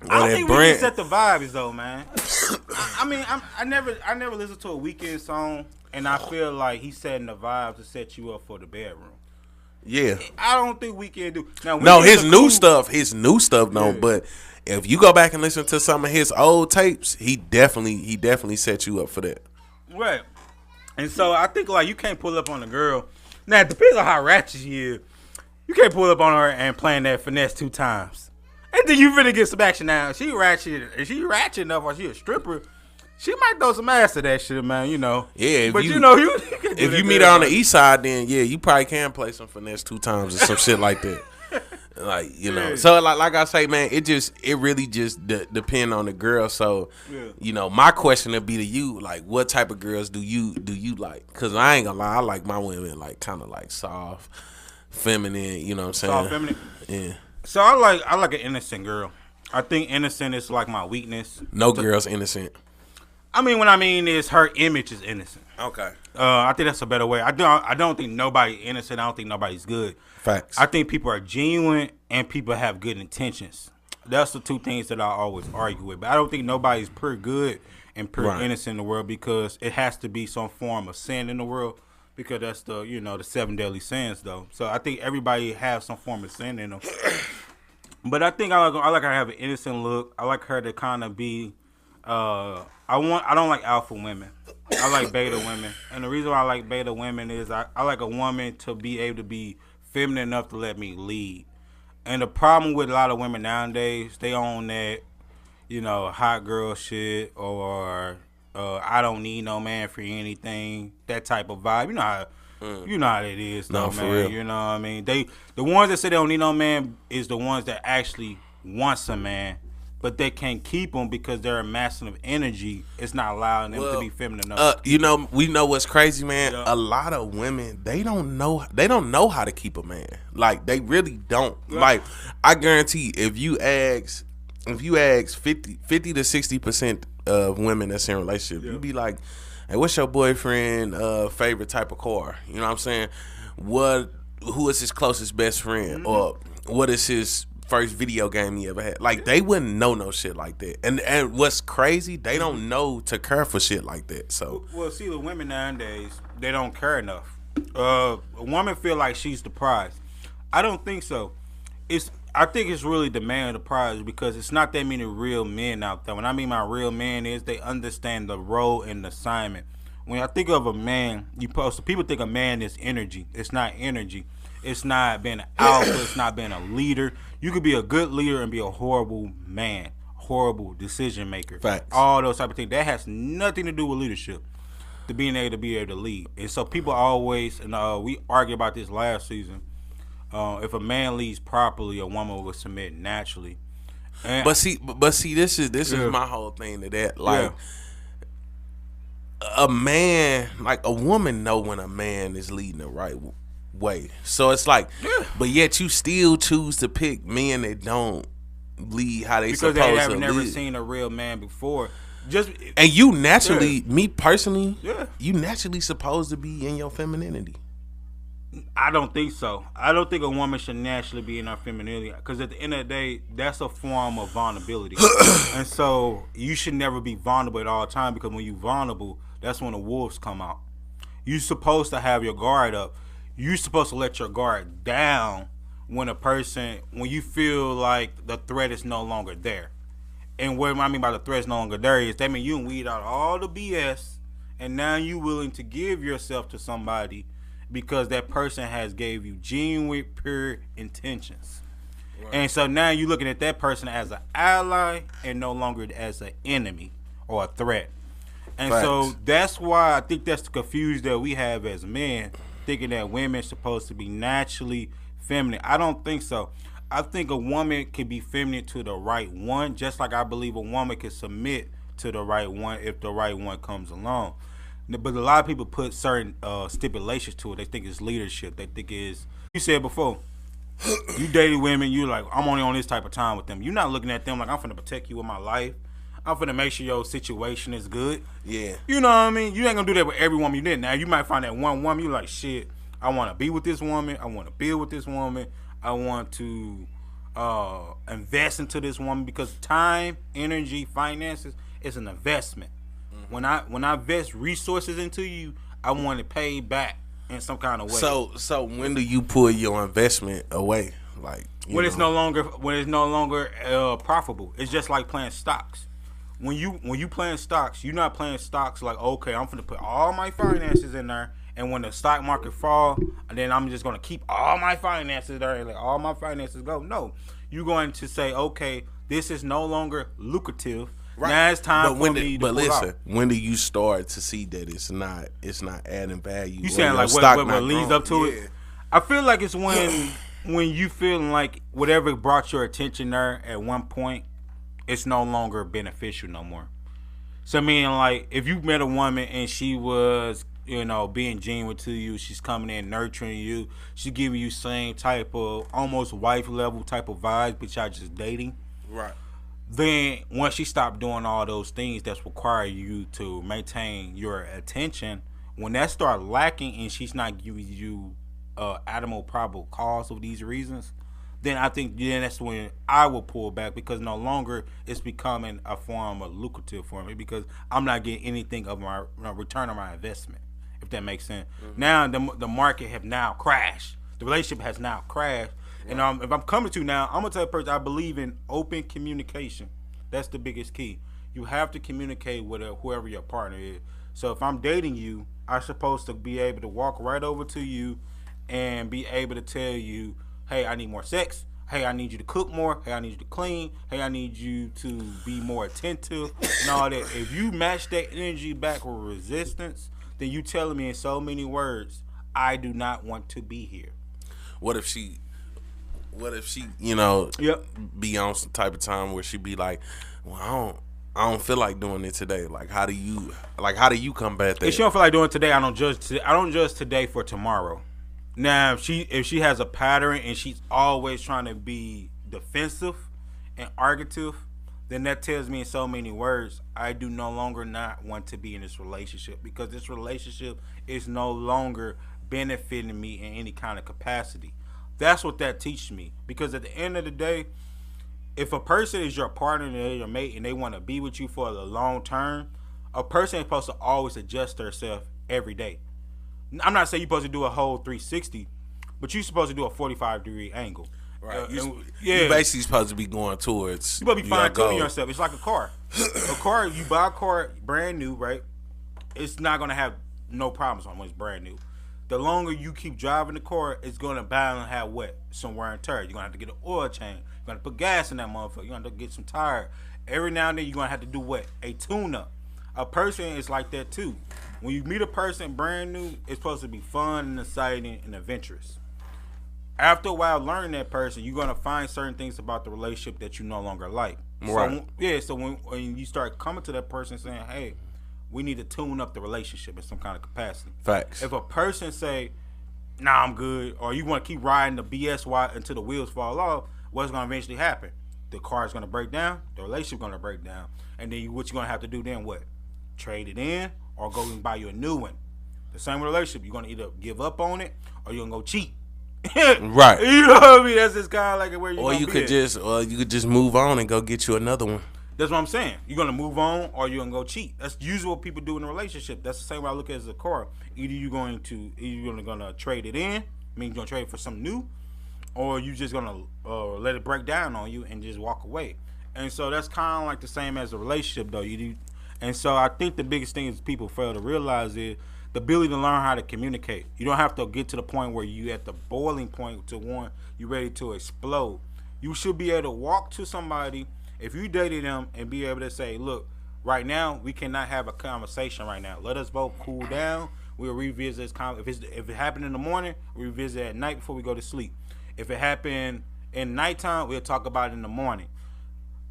I don't think we can set the vibes though, man. I mean, I never listened to a Weekend song, and I feel like he's setting the vibes to set you up for the bedroom. Yeah, I don't think Weekend do. Now, no, his new stuff don't. Yeah. But if you go back and listen to some of his old tapes, he definitely set you up for that. Right, and so I think like you can't pull up on a girl. Now it depends on how ratchet she is. You can't pull up on her and playing that finesse 2 times. And then you finna get some action now. She ratchet enough or she a stripper, she might throw some ass to that shit, man, you know. Yeah, but you know, if you meet her on the east side, then yeah, you probably can play some finesse 2 times or some shit like that. Like, you know. So like I say, man, it really just depend on the girl. So, you know, my question would be to you, like, what type of girls do you like? Cause I ain't gonna lie, I like my women like kind of like soft, feminine, you know what I'm saying? Soft, feminine. Yeah. So I like an innocent girl. I think innocent is like my weakness. No girl's innocent. I mean, what I mean is her image is innocent. Okay. I think that's a better way. I don't think nobody innocent. I don't think nobody's good. Facts. I think people are genuine and people have good intentions. That's the 2 things that I always argue with. But I don't think nobody's pure good and pure innocent in the world, because it has to be some form of sin in the world, because that's the, you know, the 7 deadly sins though. So I think everybody has some form of sin in them. But I think I like her to have an innocent look. I like her to kind of be. I don't like alpha women. I like beta women, and the reason why I like beta women is I like a woman to be able to be feminine enough to let me lead. And the problem with a lot of women nowadays, they own that, you know, hot girl shit, or I don't need no man for anything, that type of vibe. You know how it is, though, no, for man. real. You know what I mean? The ones that say they don't need no man is the ones that actually want some man, but they can't keep them because their masculine energy is not allowing them to be feminine enough. You know, we know what's crazy, man. Yeah. A lot of women, they don't know how to keep a man. Like, they really don't. Yeah. Like, I guarantee if you ask if you ask 50 to 60% of women that's in a relationship, you be like, hey, what's your boyfriend favorite type of car? You know what I'm saying? Who is his closest best friend? Or what is his first video game he ever had? Like, they wouldn't know no shit like that. And what's crazy, they don't know to care for shit like that. So, well, see, the women nowadays, they don't care enough. A woman feel like she's the prize. I don't think so. I think it's really the man of the prize, because it's not that many real men out there. When I mean my real man is they understand the role and the assignment. When I think of a man, people think a man is energy. It's not energy. It's not being an alpha. It's not being a leader. You could be a good leader and be a horrible man, horrible decision maker. Facts. All those type of things. That has nothing to do with leadership. To being able to lead. And so people always, and we argued about this last season. If a man leads properly, a woman will submit naturally. And but see, this is my whole thing to that. Like, a man, like a woman, know when a man is leading the right way. So it's like, but yet you still choose to pick men that don't lead how they supposed to lead. Because they have never seen a real man before. And you naturally, me personally, you naturally supposed to be in your femininity. I don't think so. I don't think a woman should naturally be in her femininity, because at the end of the day, that's a form of vulnerability. And so you should never be vulnerable at all times, because when you're vulnerable, that's when the wolves come out. You're supposed to have your guard up. You're supposed to let your guard down when you feel like the threat is no longer there. And what I mean by the threat is no longer there is that means you weed out all the BS, and now you're willing to give yourself to somebody because that person has gave you genuine, pure intentions. Right. And so now you're looking at that person as an ally and no longer as an enemy or a threat. And Facts. So that's why I think that's the confusion that we have as men, thinking that women are supposed to be naturally feminine. I don't think so. I think a woman can be feminine to the right one, just like I believe a woman can submit to the right one if the right one comes along. But a lot of people put certain stipulations to it. They think it's leadership. They think it's, you said before, you dated women, you like, I'm only on this type of time with them. You're not looking at them like, I'm finna protect you with my life. I'm finna make sure your situation is good. Yeah. You know what I mean? You ain't gonna do that with every woman you did. Now, you might find that one woman, you like, shit, I wanna be with this woman. I wanna build with this woman. I want to invest into this woman, because time, energy, finances is an investment. When I invest resources into you, I want to pay back in some kind of way. So when do you pull your investment away? Like, when it's no longer profitable. It's just like playing stocks. When you playing stocks, you're not playing stocks like, okay, I'm gonna put all my finances in there, and when the stock market fall, and then I'm just gonna keep all my finances there and let all my finances go. No, you're going to say, okay, this is no longer lucrative. Right. Now it's time for me to pull out. When do you start to see that it's not adding value? You saying like what leads up to it? I feel like it's when you feeling like whatever brought your attention there at one point, it's no longer beneficial no more. So I mean, like, if you met a woman and she was, being genuine to you, she's coming in nurturing you, she's giving you same type of almost wife level type of vibes, but y'all just dating. Right. Then once she stopped doing all those things that's require you to maintain your attention, when that start lacking and she's not giving you admirable probable cause of these reasons, then I think that's when I will pull back, because no longer it's becoming a form of lucrative for me, because I'm not getting anything of my return on my investment, if that makes sense. Mm-hmm. Now the market have now crashed. The relationship has now crashed. And if I'm coming to now, I'm going to tell a person, I believe in open communication. That's the biggest key. You have to communicate with whoever your partner is. So if I'm dating you, I'm supposed to be able to walk right over to you and be able to tell you, hey, I need more sex. Hey, I need you to cook more. Hey, I need you to clean. Hey, I need you to be more attentive and all that. If you match that energy back with resistance, then you telling me in so many words, I do not want to be here. What if she be on some type of time where she be like, well, I don't feel like doing it today. Like, how do you combat that? If she don't feel like doing it today, I don't judge today for tomorrow. Now, if she has a pattern and she's always trying to be defensive and argumentative, then that tells me in so many words, I do no longer not want to be in this relationship because this relationship is no longer benefiting me in any kind of capacity. That's what that teaches me. Because at the end of the day, if a person is your partner and they're your mate and they want to be with you for the long term, a person is supposed to always adjust themselves every day. I'm not saying you're supposed to do a whole 360, but you're supposed to do a 45-degree angle. Right. You basically supposed to be going towards. You supposed to be fine-tuning yourself. It's like a car. You buy a car brand new, right? It's not going to have no problems on when it's brand new. The longer you keep driving the car, it's going to bound to have what? Some wear and tear. You're going to have to get an oil change. You're going to put gas in that motherfucker. You're going to have to get some tire. Every now and then, you're going to have to do what? A tune-up. A person is like that, too. When you meet a person brand new, it's supposed to be fun and exciting and adventurous. After a while, learning that person, you're going to find certain things about the relationship that you no longer like. Right. So when you start coming to that person saying, hey, we need to tune up the relationship in some kind of capacity. Facts. If a person say, nah, I'm good, or you want to keep riding the BS until the wheels fall off, what's going to eventually happen? The car is going to break down, the relationship going to break down, and then what you're going to have to do then what? Trade it in or go and buy you a new one. The same relationship, you're going to either give up on it or you're going to go cheat. Right. You know what I mean? That's just kind of like where you could just move on and go get you another one. That's what I'm saying. You're going to move on or you're going to go cheat. That's usually what people do in a relationship. That's the same way I look at it as a car. Either you're going to trade it in, meaning you're going to trade it for something new, or you just going to let it break down on you and just walk away. And so that's kind of like the same as a relationship, though. And so I think the biggest thing is people fail to realize is the ability to learn how to communicate. You don't have to get to the point where you at the boiling point to one, you're ready to explode. You should be able to walk to somebody, if you dated them, and be able to say, look, right now, we cannot have a conversation right now. Let us both cool down. We'll revisit this. If it happened in the morning, we'll revisit it at night before we go to sleep. If it happened in nighttime, we'll talk about it in the morning.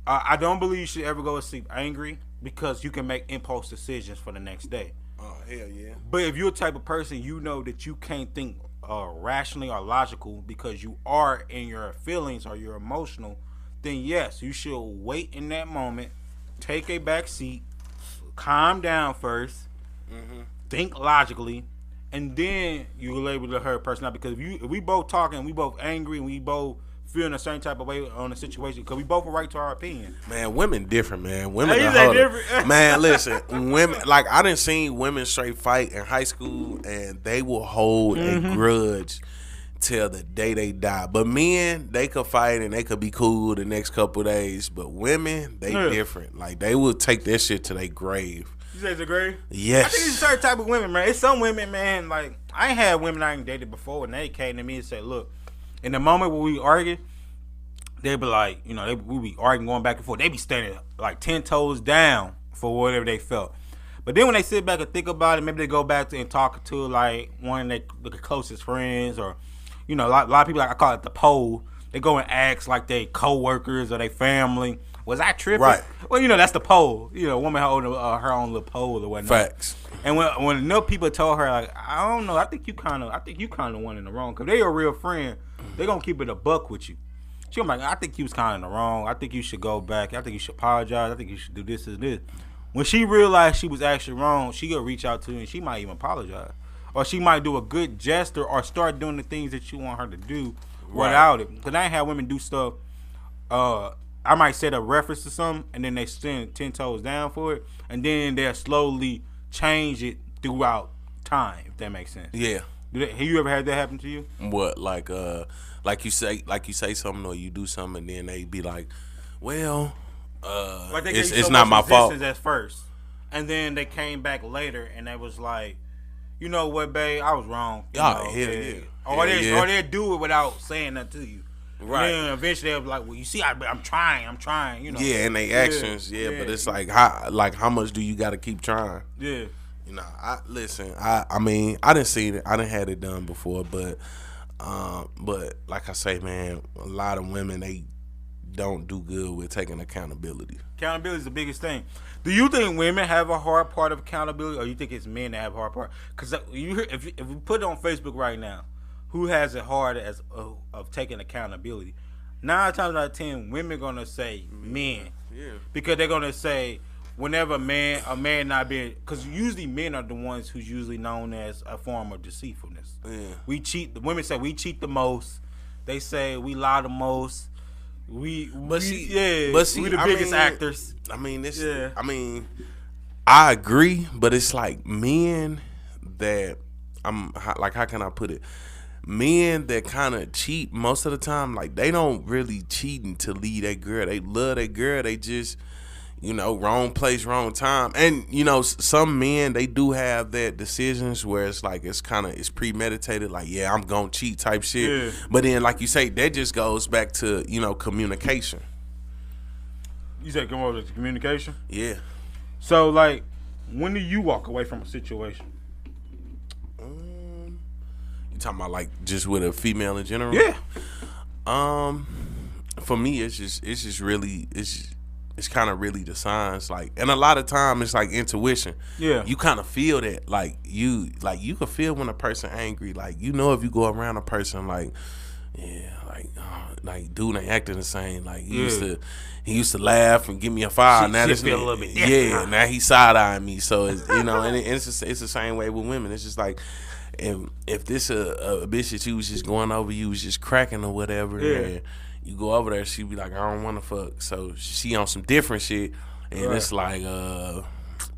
I don't believe you should ever go to sleep angry because you can make impulse decisions for the next day. Oh, hell yeah. But if you're the type of person, you know that you can't think rationally or logical because you are in your feelings or you're emotional, then yes, you should wait in that moment, take a back seat, calm down first, think logically, and then you're able to hurt a person out. Because if we both talking, we both angry, and we both feeling a certain type of way on the situation, because we both are right to our opinion. Man, women different, man. Women are different. Man, listen, women, like I done seen women straight fight in high school, and they will hold a grudge till the day they die. But men, they could fight and they could be cool the next couple of days. But women, they different. Like they will take that shit to their grave. You say it's a grave? Yes. I think it's a certain type of women, man. It's some women, man. Like I ain't had women I ain't dated before, and they came to me and said, "Look, in the moment when we argue, they be like, you know, we be arguing, going back and forth. They be standing like 10 toes down for whatever they felt. But then when they sit back and think about it, maybe they go back to and talk to like one of their closest friends, or you know, a lot of people, like I call it the pole. They go and ask like their coworkers or their family, was I tripping? Right. Well, you know, that's the pole. You know, a woman holding her own little pole or whatnot. Facts. And when enough people told her, like, I don't know, I think you kind of went in the wrong, because they a real friend. They gonna keep it a buck with you. She was like, I think you was kind of in the wrong. I think you should go back. I think you should apologize. I think you should do this and this. When she realized she was actually wrong, she gonna reach out to you and she might even apologize, or she might do a good gesture or start doing the things that you want her to do without it. Because I ain't had women do stuff. I might set a reference to something and then they stand 10 toes down for it, and then they'll slowly change it throughout time, if that makes sense. Yeah. Have you ever had that happen to you? What, like you say something or you do something and then they be like, well, like they it's not my fault at first, and then they came back later and they was like, you know what, babe, I was wrong. Or they'll do it without saying that to you. Right. And then eventually they'll be like, well, you see, I'm trying, you know. Yeah, and they actions, but it's like how much do you got to keep trying? Yeah. You know, I mean, I didn't see it. I didn't had it done before, but like I say, man, a lot of women, they don't do good with taking accountability. Accountability is the biggest thing. Do you think women have a hard part of accountability, or you think it's men that have a hard part? Because if we put it on Facebook right now, who has it hard of taking accountability? 9 times out of 10, women gonna say men. Yeah. Because they're gonna say whenever a man not being, because usually men are the ones who's usually known as a form of deceitfulness. Yeah. We cheat. The women say we cheat the most. They say we lie the most. We the biggest actors. I mean, this. Yeah. I mean, I agree, but it's like men that how can I put it? Men that kind of cheat most of the time, like they don't really cheating to lead that girl. They love that girl. They just, wrong place, wrong time. And some men, they do have that decisions where it's like it's premeditated. Like, yeah, I'm gonna cheat type shit. Yeah. But then, like you say, that just goes back to communication. You said come over to communication. Yeah. So like, when do you walk away from a situation? You talking about like just with a female in general? Yeah. For me, it's just really it's kind of really the signs, like, and a lot of time it's like intuition. Yeah. You kind of feel that, like you can feel when a person angry, like if you go around a person like, yeah, like dude ain't acting the same, like he used to laugh and give me a fire. Now this feel a little bit different. yeah, now he side eyeing me. So it's and it's the same way with women. It's just like, if this a bitch that you was just going over, you was just cracking or whatever, and you go over there, she be like, I don't want to fuck. So she on some different shit, and it's like,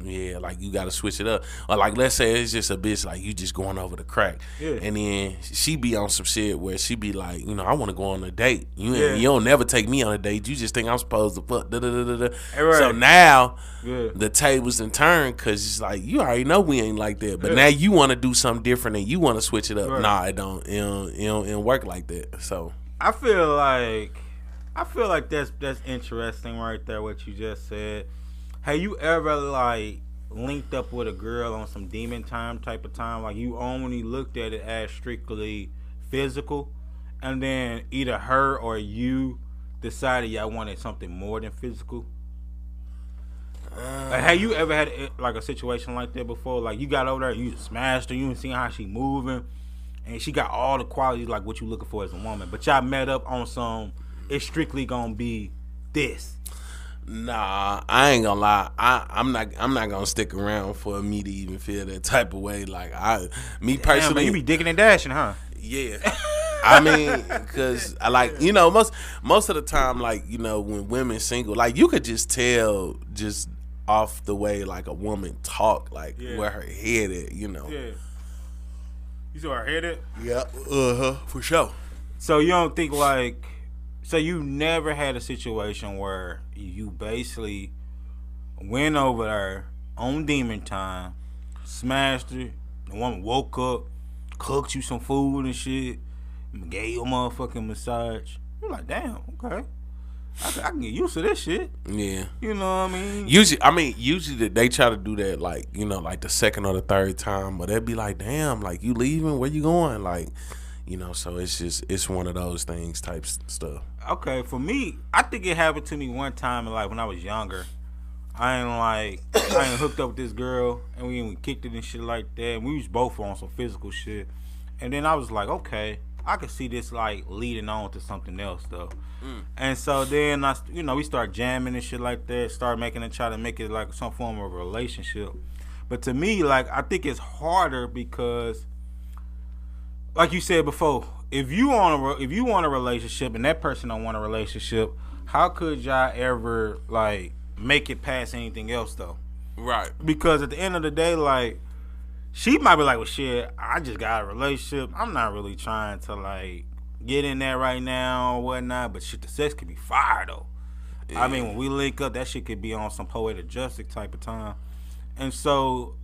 like you got to switch it up. Or like, let's say it's just a bitch like you just going over the crack, and then she be on some shit where she be like, I want to go on a date. You don't never take me on a date. You just think I'm supposed to fuck. Right. So now the tables done turned, because it's like you already know we ain't like that, but now you want to do something different and you want to switch it up. Right. Nah, it don't work like that. So I feel like that's interesting right there, what you just said. Have you ever like linked up with a girl on some demon time type of time? Like you only looked at it as strictly physical, and then either her or you decided y'all wanted something more than physical? Like, have you ever had like a situation like that before? Like you got over there, you smashed her, you seen how she moving, and she got all the qualities like what you looking for as a woman, but y'all met up on some, it's strictly gonna be this. Nah, I ain't gonna lie. I'm not gonna stick around for me to even feel that type of way. Like me personally, man, you be digging and dashing, huh? Yeah. I mean, because I like, most of the time, like, when women single, like you could just tell just off the way like a woman talk, like where her head at, Yeah. You see where her head at? Yeah. For sure. So you don't think like, so you never had a situation where you basically went over there on demon time, smashed her, the woman woke up, cooked you some food and shit, gave you a motherfucking massage. You're like, damn, okay. I can get used to this shit. Yeah. You know what I mean? Usually they try to do that like, like the second or the third time, but they'd be like, damn, like you leaving? Where you going? Like, so it's one of those things type stuff. Okay, for me, I think it happened to me one time in life when I was younger. I ain't hooked up with this girl, and we even kicked it and shit like that. And we was both on some physical shit. And then I was like, okay, I could see this like leading on to something else though. And so then we start jamming and shit like that. Start try to make it like some form of a relationship. But to me, like I think it's harder because, like you said before, if you want a relationship and that person don't want a relationship, how could y'all ever like make it past anything else though? Right. Because at the end of the day, like she might be like, well, shit, I just got a relationship. I'm not really trying to like get in there right now or whatnot. But shit, the sex could be fire though. Yeah. I mean, when we link up, that shit could be on some poetic justice type of time. And so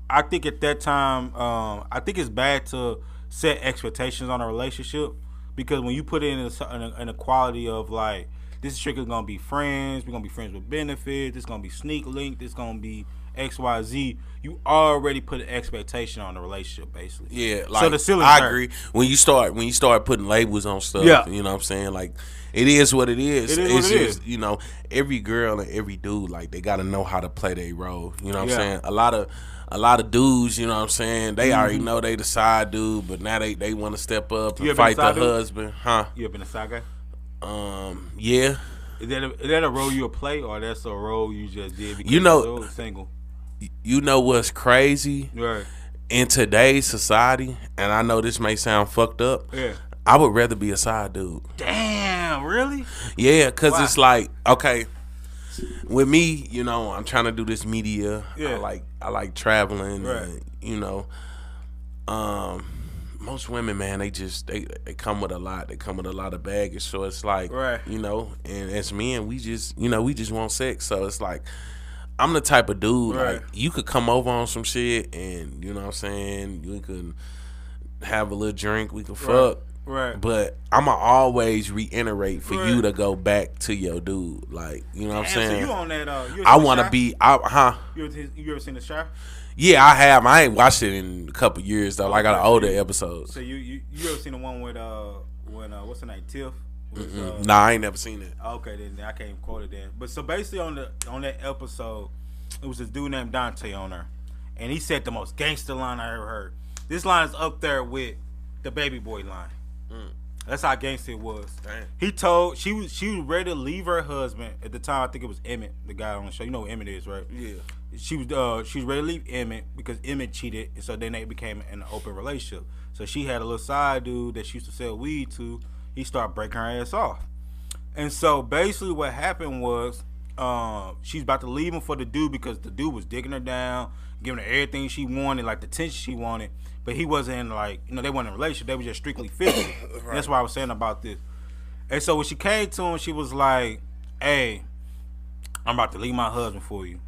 I think at that time, I think it's bad to set expectations on a relationship, because when you put it in a quality of like, this is strictly gonna be friends, we're gonna be friends with benefits, this is gonna be sneak link, this is gonna be XYZ, you already put an expectation on the relationship basically. Yeah, like, so the ceiling I agree. When you start putting labels on stuff, you know what I'm saying? Like, it is what it is. It's just, every girl and every dude, like, they gotta know how to play their role. You know what I'm saying? A lot of dudes, you know what I'm saying, they already know they the side dude, but now they want to step up and fight the husband. Huh? You ever been a side guy? Yeah. Is that a role you play, or that's a role you just did because you know, you was single? You know what's crazy? Right. In today's society, and I know this may sound fucked up. Yeah. I would rather be a side dude. Damn, really? Yeah, because it's like, okay, with me, you know, I'm trying to do this media. Yeah. I like traveling. Right. And, you know, most women, man, they come with a lot. They come with a lot of baggage. So it's like, right. You know, and as men, we just want sex. So it's like, I'm the type of dude, right. like, you could come over on some shit and, you know what I'm saying, we could have a little drink, we could fuck. Right. But I'ma always reiterate for you to go back to your dude. Like, you know what I'm saying? So you on that I wanna be You ever seen The Shy? Yeah, I have. I ain't watched it in a couple years though. Like, I got an older episodes. So you ever seen the one with when what's her name, Tiff? Nah, I ain't never seen it. Okay, then I can't quote it then. But so basically on that episode, it was this dude named Dante on there, and he said the most gangster line I ever heard. This line is up there with the Baby Boy line. That's how gangster it was. Damn. He told she was ready to leave her husband at the time. I think it was Emmett, the guy on the show. You know who Emmett is, right? Yeah. She was ready to leave Emmett because Emmett cheated, and so then they became an open relationship. So she had a little side dude that she used to sell weed to. He started breaking her ass off. And so basically what happened was she's about to leave him for the dude because the dude was digging her down, giving her everything she wanted, like the attention she wanted. But he wasn't like, you know, they weren't in a relationship. They were just strictly physical. Right. That's why I was saying about this. And so when she came to him, she was like, hey, I'm about to leave my husband for you.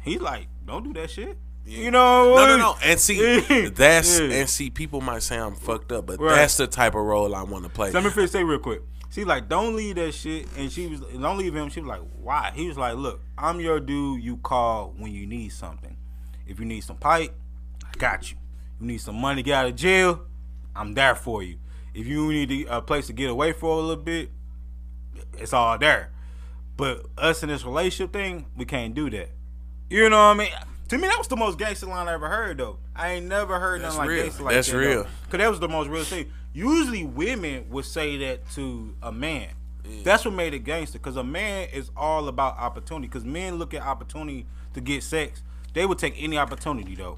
He's like, don't do that shit. Yeah. You know? No. And see, and see, people might say I'm fucked up, but that's the type of role I want to play. So let me say real quick. She's like, don't leave that shit. And don't leave him. She was like, why? He was like, look, I'm your dude you call when you need something. If you need some pipe, I got you. You need some money to get out of jail, I'm there for you. If you need a place to get away for a little bit, it's all there. But us in this relationship thing, we can't do that. You know what I mean? To me, that was the most gangster line I ever heard, though. I ain't never heard nothing like gangster like that. That's real. Because that was the most real thing. Usually, women would say that to a man. Yeah. That's what made it gangster. Because a man is all about opportunity. Because men look at opportunity to get sex. They would take any opportunity, though.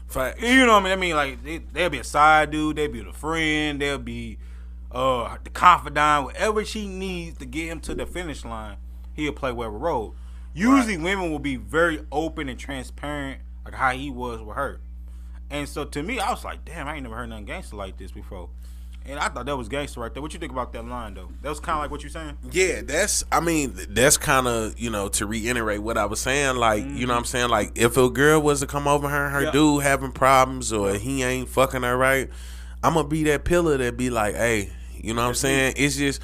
Fact. You know what I mean? Like, they'll be a side dude. They'll be the friend. They'll be the confidant. Whatever she needs to get him to the finish line, he'll play whatever role. Usually women will be very open and transparent, like how he was with her. And so to me, I was like, damn, I ain't never heard nothing gangster like this before. And I thought that was gangster right there. What you think about that line, though? That was kind of like what you saying? Yeah, that's kind of, you know, to reiterate what I was saying. Like, you know what I'm saying? Like, if a girl was to come over her and her dude having problems or he ain't fucking her right, I'm going to be that pillar that be like, hey, you know what I'm saying? It's just,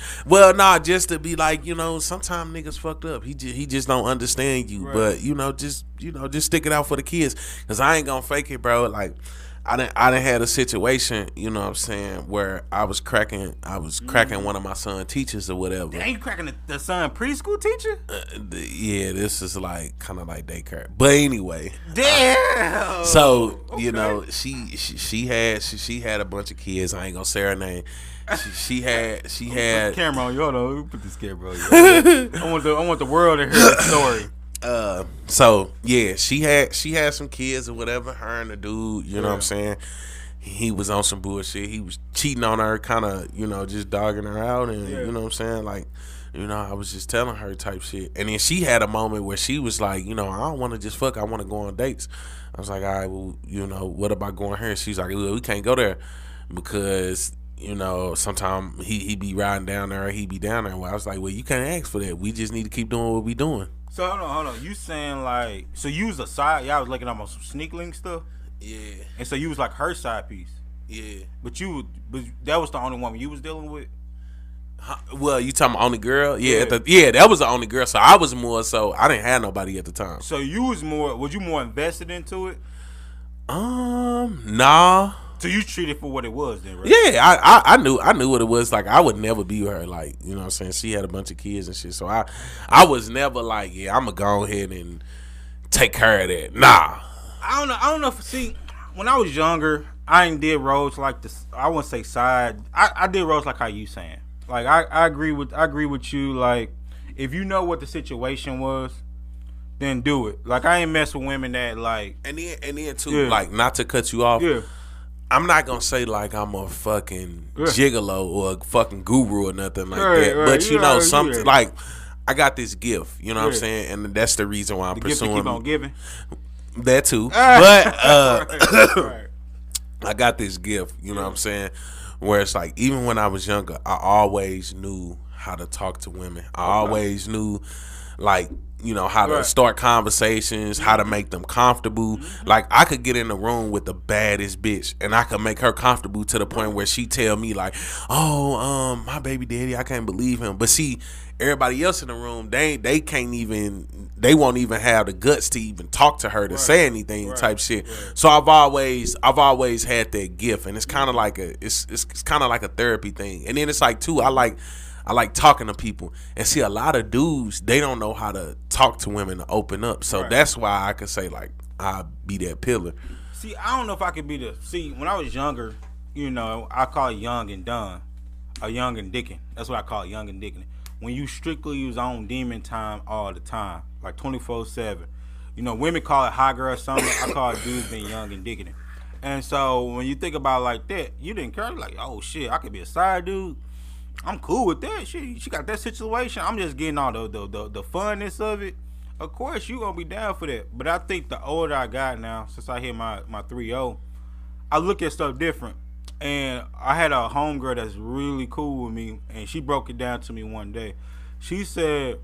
just to be like, you know, sometimes niggas fucked up. He just don't understand you. Right. But, just stick it out for the kids. Because I ain't going to fake it, bro. Like, I done had a situation, you know what I'm saying, where I was cracking one of my son's teachers or whatever. Damn, you cracking the son preschool teacher? Yeah, this is like kind of like daycare. But anyway. Damn. So, you know, she had a bunch of kids. I ain't gonna say her name. She had put the camera on you. Hold on, put this camera on you. I want the world to hear the story. So yeah, she had some kids or whatever, her and the dude, you know what I'm saying? He was on some bullshit. He was cheating on her, kind of, you know, just dogging her out, and you know what I'm saying? Like, you know, I was just telling her type shit. And then she had a moment where she was like, you know, I don't want to just fuck, I want to go on dates. I was like, all right, well, you know, what about going here? She's like, well, we can't go there because, you know, sometimes he be riding down there or he be down there. Well, I was like, well, you can't ask for that. We just need to keep doing what we doing. So hold on. You saying like, so you was a side? Y'all was looking at some sneakling stuff. Yeah. And so you was like her side piece. Yeah. But that was the only woman you was dealing with. Well, you talking about only girl? Yeah. That was the only girl. So I was more so I didn't have nobody at the time. So was you more invested into it? Nah. So you treated for what it was then, right? Yeah, I knew what it was. Like, I would never be with her. Like, you know what I'm saying? She had a bunch of kids and shit. So I was never like, yeah, I'm going to go ahead and take care of that. Nah. I don't know. See, when I was younger, I ain't did roles like this. I wouldn't say side. I did roles like how you saying. Like, I agree with you. Like, if you know what the situation was, then do it. Like I ain't mess with women that like. And then too, like not to cut you off. Yeah. I'm not gonna say like I'm a fucking gigolo or a fucking guru or nothing like that. Right. But you know, something like I got this gift. You know what I'm saying, and that's the reason why I'm pursuing. Gift to keep on giving. That too, but I got this gift. You know what I'm saying, where it's like even when I was younger, I always knew how to talk to women. I always knew, like, you know, how to start conversations, how to make them comfortable. Like, I could get in the room with the baddest bitch, and I could make her comfortable to the point where she tell me, like, oh, my baby daddy, I can't believe him. But see, everybody else in the room, they won't even have the guts to even talk to her to say anything type shit. So I've always had that gift, and it's kind of like it's kind of like a therapy thing. And then it's like too, I like talking to people, and see a lot of dudes, they don't know how to talk to women to open up. So that's why I could say like I be that pillar. See, I don't know if I could be when I was younger, you know, I call it young and done, or young and dicking. That's what I call it, young and dicking. When you strictly use on demon time all the time, like 24/7. You know, women call it high girl summer. I call it dudes being young and dicking it. And so when you think about it like that, you didn't care. Like, oh shit, I could be a side dude. I'm cool with that. She got that situation. I'm just getting all the funness of it. Of course, you gonna be down for that. But I think the older I got now, since I hit my 3-0, I look at stuff different. And I had a homegirl that's really cool with me, and she broke it down to me one day. She said,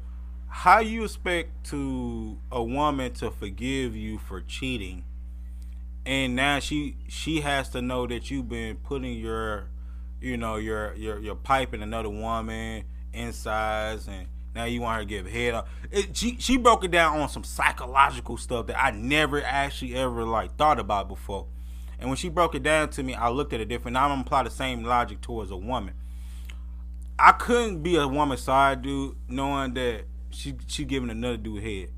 how you expect a woman to forgive you for cheating, and now she has to know that you've been putting your pipe in another woman insides, and now you want her to give head. She broke it down on some psychological stuff that I never actually ever like thought about before. And when she broke it down to me, I looked at it different. Now I'm gonna apply the same logic towards a woman. I couldn't be a woman's side dude knowing that she giving another dude head,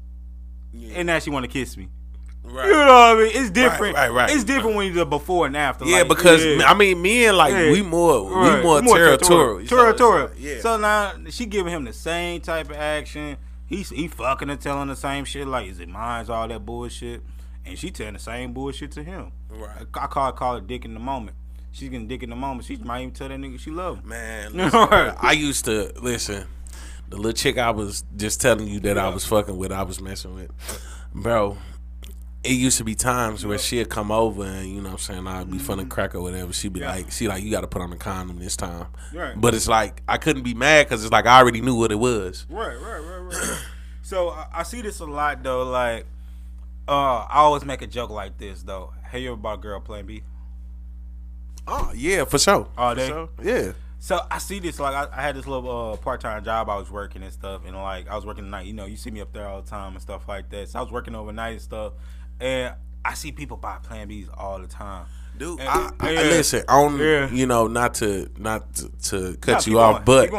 and now she want to kiss me. Right. You know what I mean? It's different. Right. It's different when you do before and after. Yeah, like, because I mean, men like we more territorial. Territorial. So now she giving him the same type of action. He fucking and telling the same shit. Like, is it mine? All that bullshit. And she telling the same bullshit to him. Right. I call it dick in the moment. She's getting dick in the moment. She might even tell that nigga she love him. Man, listen, I used to listen. The little chick I was just telling you that I was fucking with, I was messing with, bro. It used to be times where she'd come over and, you know what I'm saying, I'd be funny crack or whatever. She'd be like, you got to put on a condom this time. Right. But it's like, I couldn't be mad because it's like I already knew what it was. Right. So I see this a lot, though. Like, I always make a joke like this, though. Hey, you ever bought a girl Plan B? Oh, yeah, for sure. Oh, they? For sure. Yeah. So I see this, like, I had this little part-time job I was working and stuff. And, like, I was working at night. You know, you see me up there all the time and stuff like that. So I was working overnight and stuff. And I see people buy Plan Bs all the time, dude. And, I listen. You know, not to cut you off, but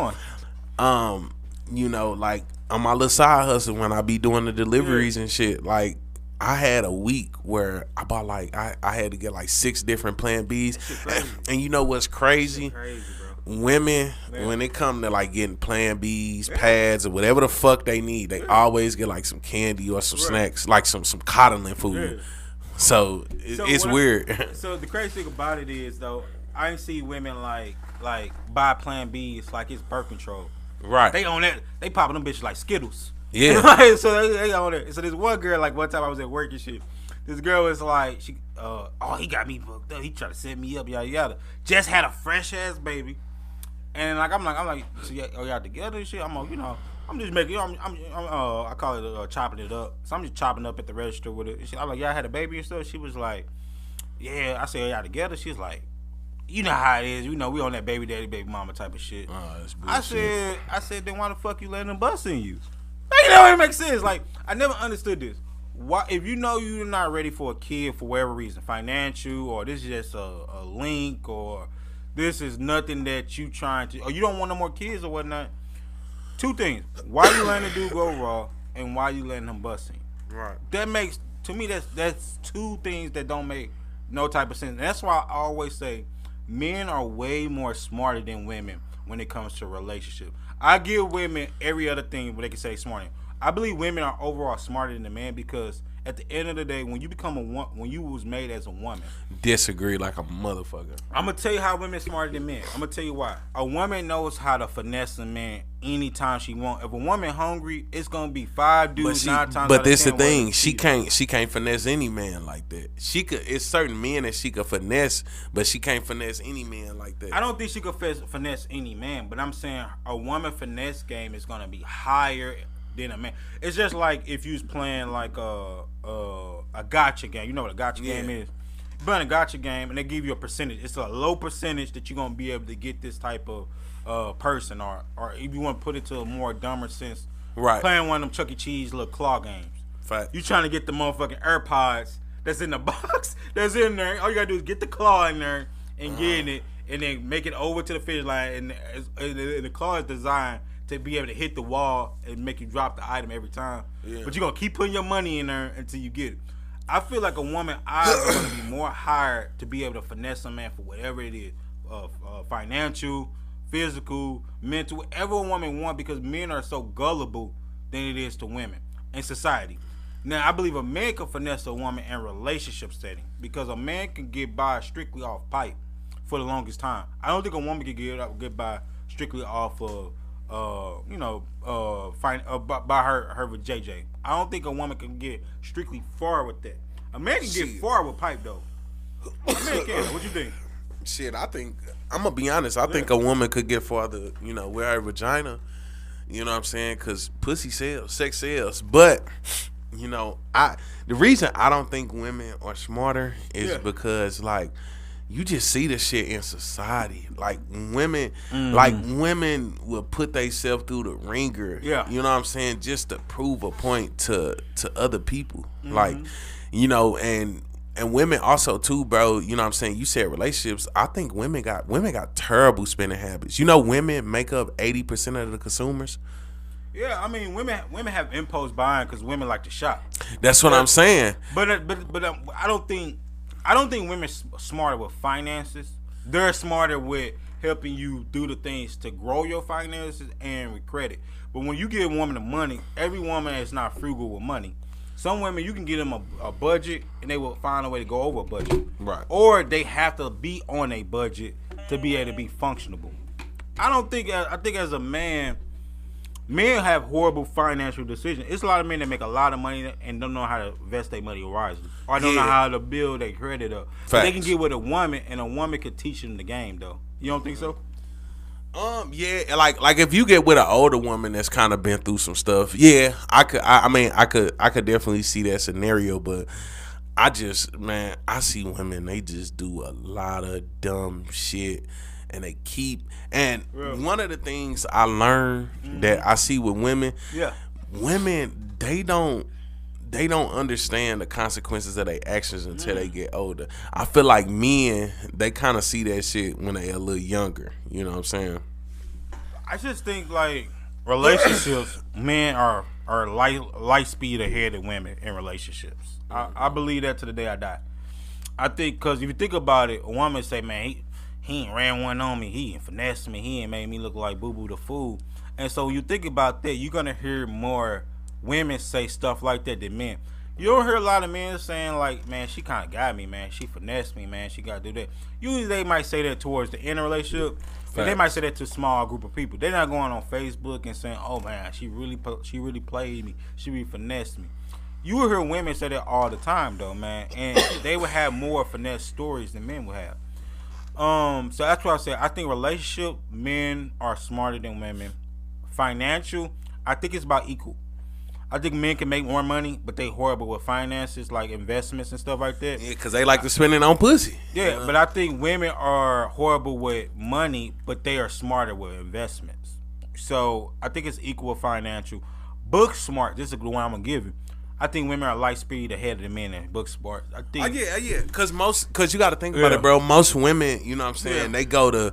you know, like on my little side hustle when I be doing the deliveries and shit, like I had a week where I bought like I had to get like 6 different Plan Bs, and you know what's crazy? Bro. Women, when it come to like getting Plan Bs, pads, or whatever the fuck they need, they always get like some candy or some snacks, like some coddling food. So it's weird. So the crazy thing about it is, though, I ain't see women like buy Plan Bs like it's birth control. Right. They on that. They popping them bitches like Skittles. Yeah. So they on it. So this one girl, like one time I was at work and shit. This girl was like, he got me fucked up. He tried to set me up, yada yada. Just had a fresh ass baby. And like I'm like, so y'all together and shit. I'm just making. I call it chopping it up. So I'm just chopping up at the register with it. And shit. I'm like, y'all had a baby and stuff. She was like, yeah. I said, y'all together. She's like, you know how it is. You know we on that baby daddy, baby mama type of shit. That's bullshit. I said, then why the fuck you letting them bust in you? You know, it makes sense. Like I never understood this. Why, if you know you're not ready for a kid for whatever reason, financial, or this is just a link, or this is nothing that you trying to, or you don't want no more kids or whatnot. 2 things: why you letting the dude go raw, and why you letting him bust in. Right. That makes, to me, that's 2 things that don't make no type of sense. And that's why I always say men are way more smarter than women when it comes to relationship. I give women every other thing where they can say smart. I believe women are overall smarter than the man because at the end of the day, when you become when you was made as a woman. Disagree like a motherfucker. I'm gonna tell you how women smarter than men. I'm gonna tell you why. A woman knows how to finesse a man anytime she want. If a woman hungry, it's gonna be 5 dudes, 9 times. But this the thing, she can't finesse any man like that. She could. It's certain men that she could finesse, but she can't finesse any man like that. I don't think she could finesse any man, but I'm saying a woman finesse game is gonna be higher than a man. It's just like if you was playing like a gotcha game. You know what a gotcha game is? You play a gotcha game and they give you a percentage. It's a low percentage that you're gonna be able to get this type of person, or if you want to put it to a more dumber sense, right? Playing one of them Chuck E. Cheese little claw games. Fact. You trying to get the motherfucking AirPods that's in the box that's in there. All you gotta do is get the claw in there and get it, and then make it over to the finish line. And the claw is designed to be able to hit the wall and make you drop the item every time. Yeah. But you're going to keep putting your money in there until you get it. I feel like a woman eyes are going to be more hired to be able to finesse a man for whatever it is. Financial, physical, mental, whatever a woman wants, because men are so gullible than it is to women in society. Now, I believe a man can finesse a woman in a relationship setting because a man can get by strictly off pipe for the longest time. I don't think a woman can get by strictly off of by her with JJ. I don't think a woman can get strictly far with that. A man can get far with pipe though. A man can. What you think? Shit, I think I'm gonna be honest. I think a woman could get farther, with her vagina. You know what I'm saying? Because pussy sells, sex sells. But the reason I don't think women are smarter is because you just see this shit in society. Like women will put themselves through the ringer. Yeah. You know what I'm saying? Just to prove a point to other people. And women also too, bro. You know what I'm saying? You said relationships. I think women got terrible spending habits. Women make up 80% of the consumers. Yeah, I mean, women have impulse buying because women like to shop. That's what I'm saying. But I don't think women are smarter with finances. They're smarter with helping you do the things to grow your finances and with credit. But when you give a woman the money, every woman is not frugal with money. Some women, you can give them a budget and they will find a way to go over a budget. Right. Or they have to be on a budget to be able to be functionable. I think as a man, men have horrible financial decisions. It's a lot of men that make a lot of money and don't know how to invest their money wisely, or don't know how to build their credit up. But they can get with a woman, and a woman could teach them the game, though. You don't think so? Yeah, like if you get with an older woman that's kind of been through some stuff, yeah, I could definitely see that scenario. But I see women, they just do a lot of dumb shit. And they keep, and one of the things I learned that I see with women, women they don't understand the consequences of their actions until they get older. I feel like men, they kind of see that shit when they a little younger. You know what I'm saying? I just think like relationships, men are light speed ahead of women in relationships. I believe that to the day I die. I think because if you think about it, a woman say, man, he ain't ran one on me. He ain't finessed me. He ain't made me look like Boo Boo the Fool. And so you think about that, you're going to hear more women say stuff like that than men. You don't hear a lot of men saying like, man, she kind of got me, man. She finessed me, man. She got to do that. Usually they might say that towards the end of the relationship. And they might say that to a small group of people. They're not going on Facebook and saying, oh, man, she really played me. She really finessed me. You will hear women say that all the time, though, man. And they would have more finesse stories than men would have. So that's why I say I think relationship, men are smarter than women. Financial, I think it's about equal. I think men can make more money, but they horrible with finances, like investments and stuff like that. Yeah, because they like to spend it on pussy. Yeah, but I think women are horrible with money, but they are smarter with investments. So I think it's equal with financial. Book smart, this is the one I'm going to give you. I think women are light speed ahead of the men in book smart. I think. Yeah. Because you got to think about it, bro. Most women, you know what I'm saying, they go to,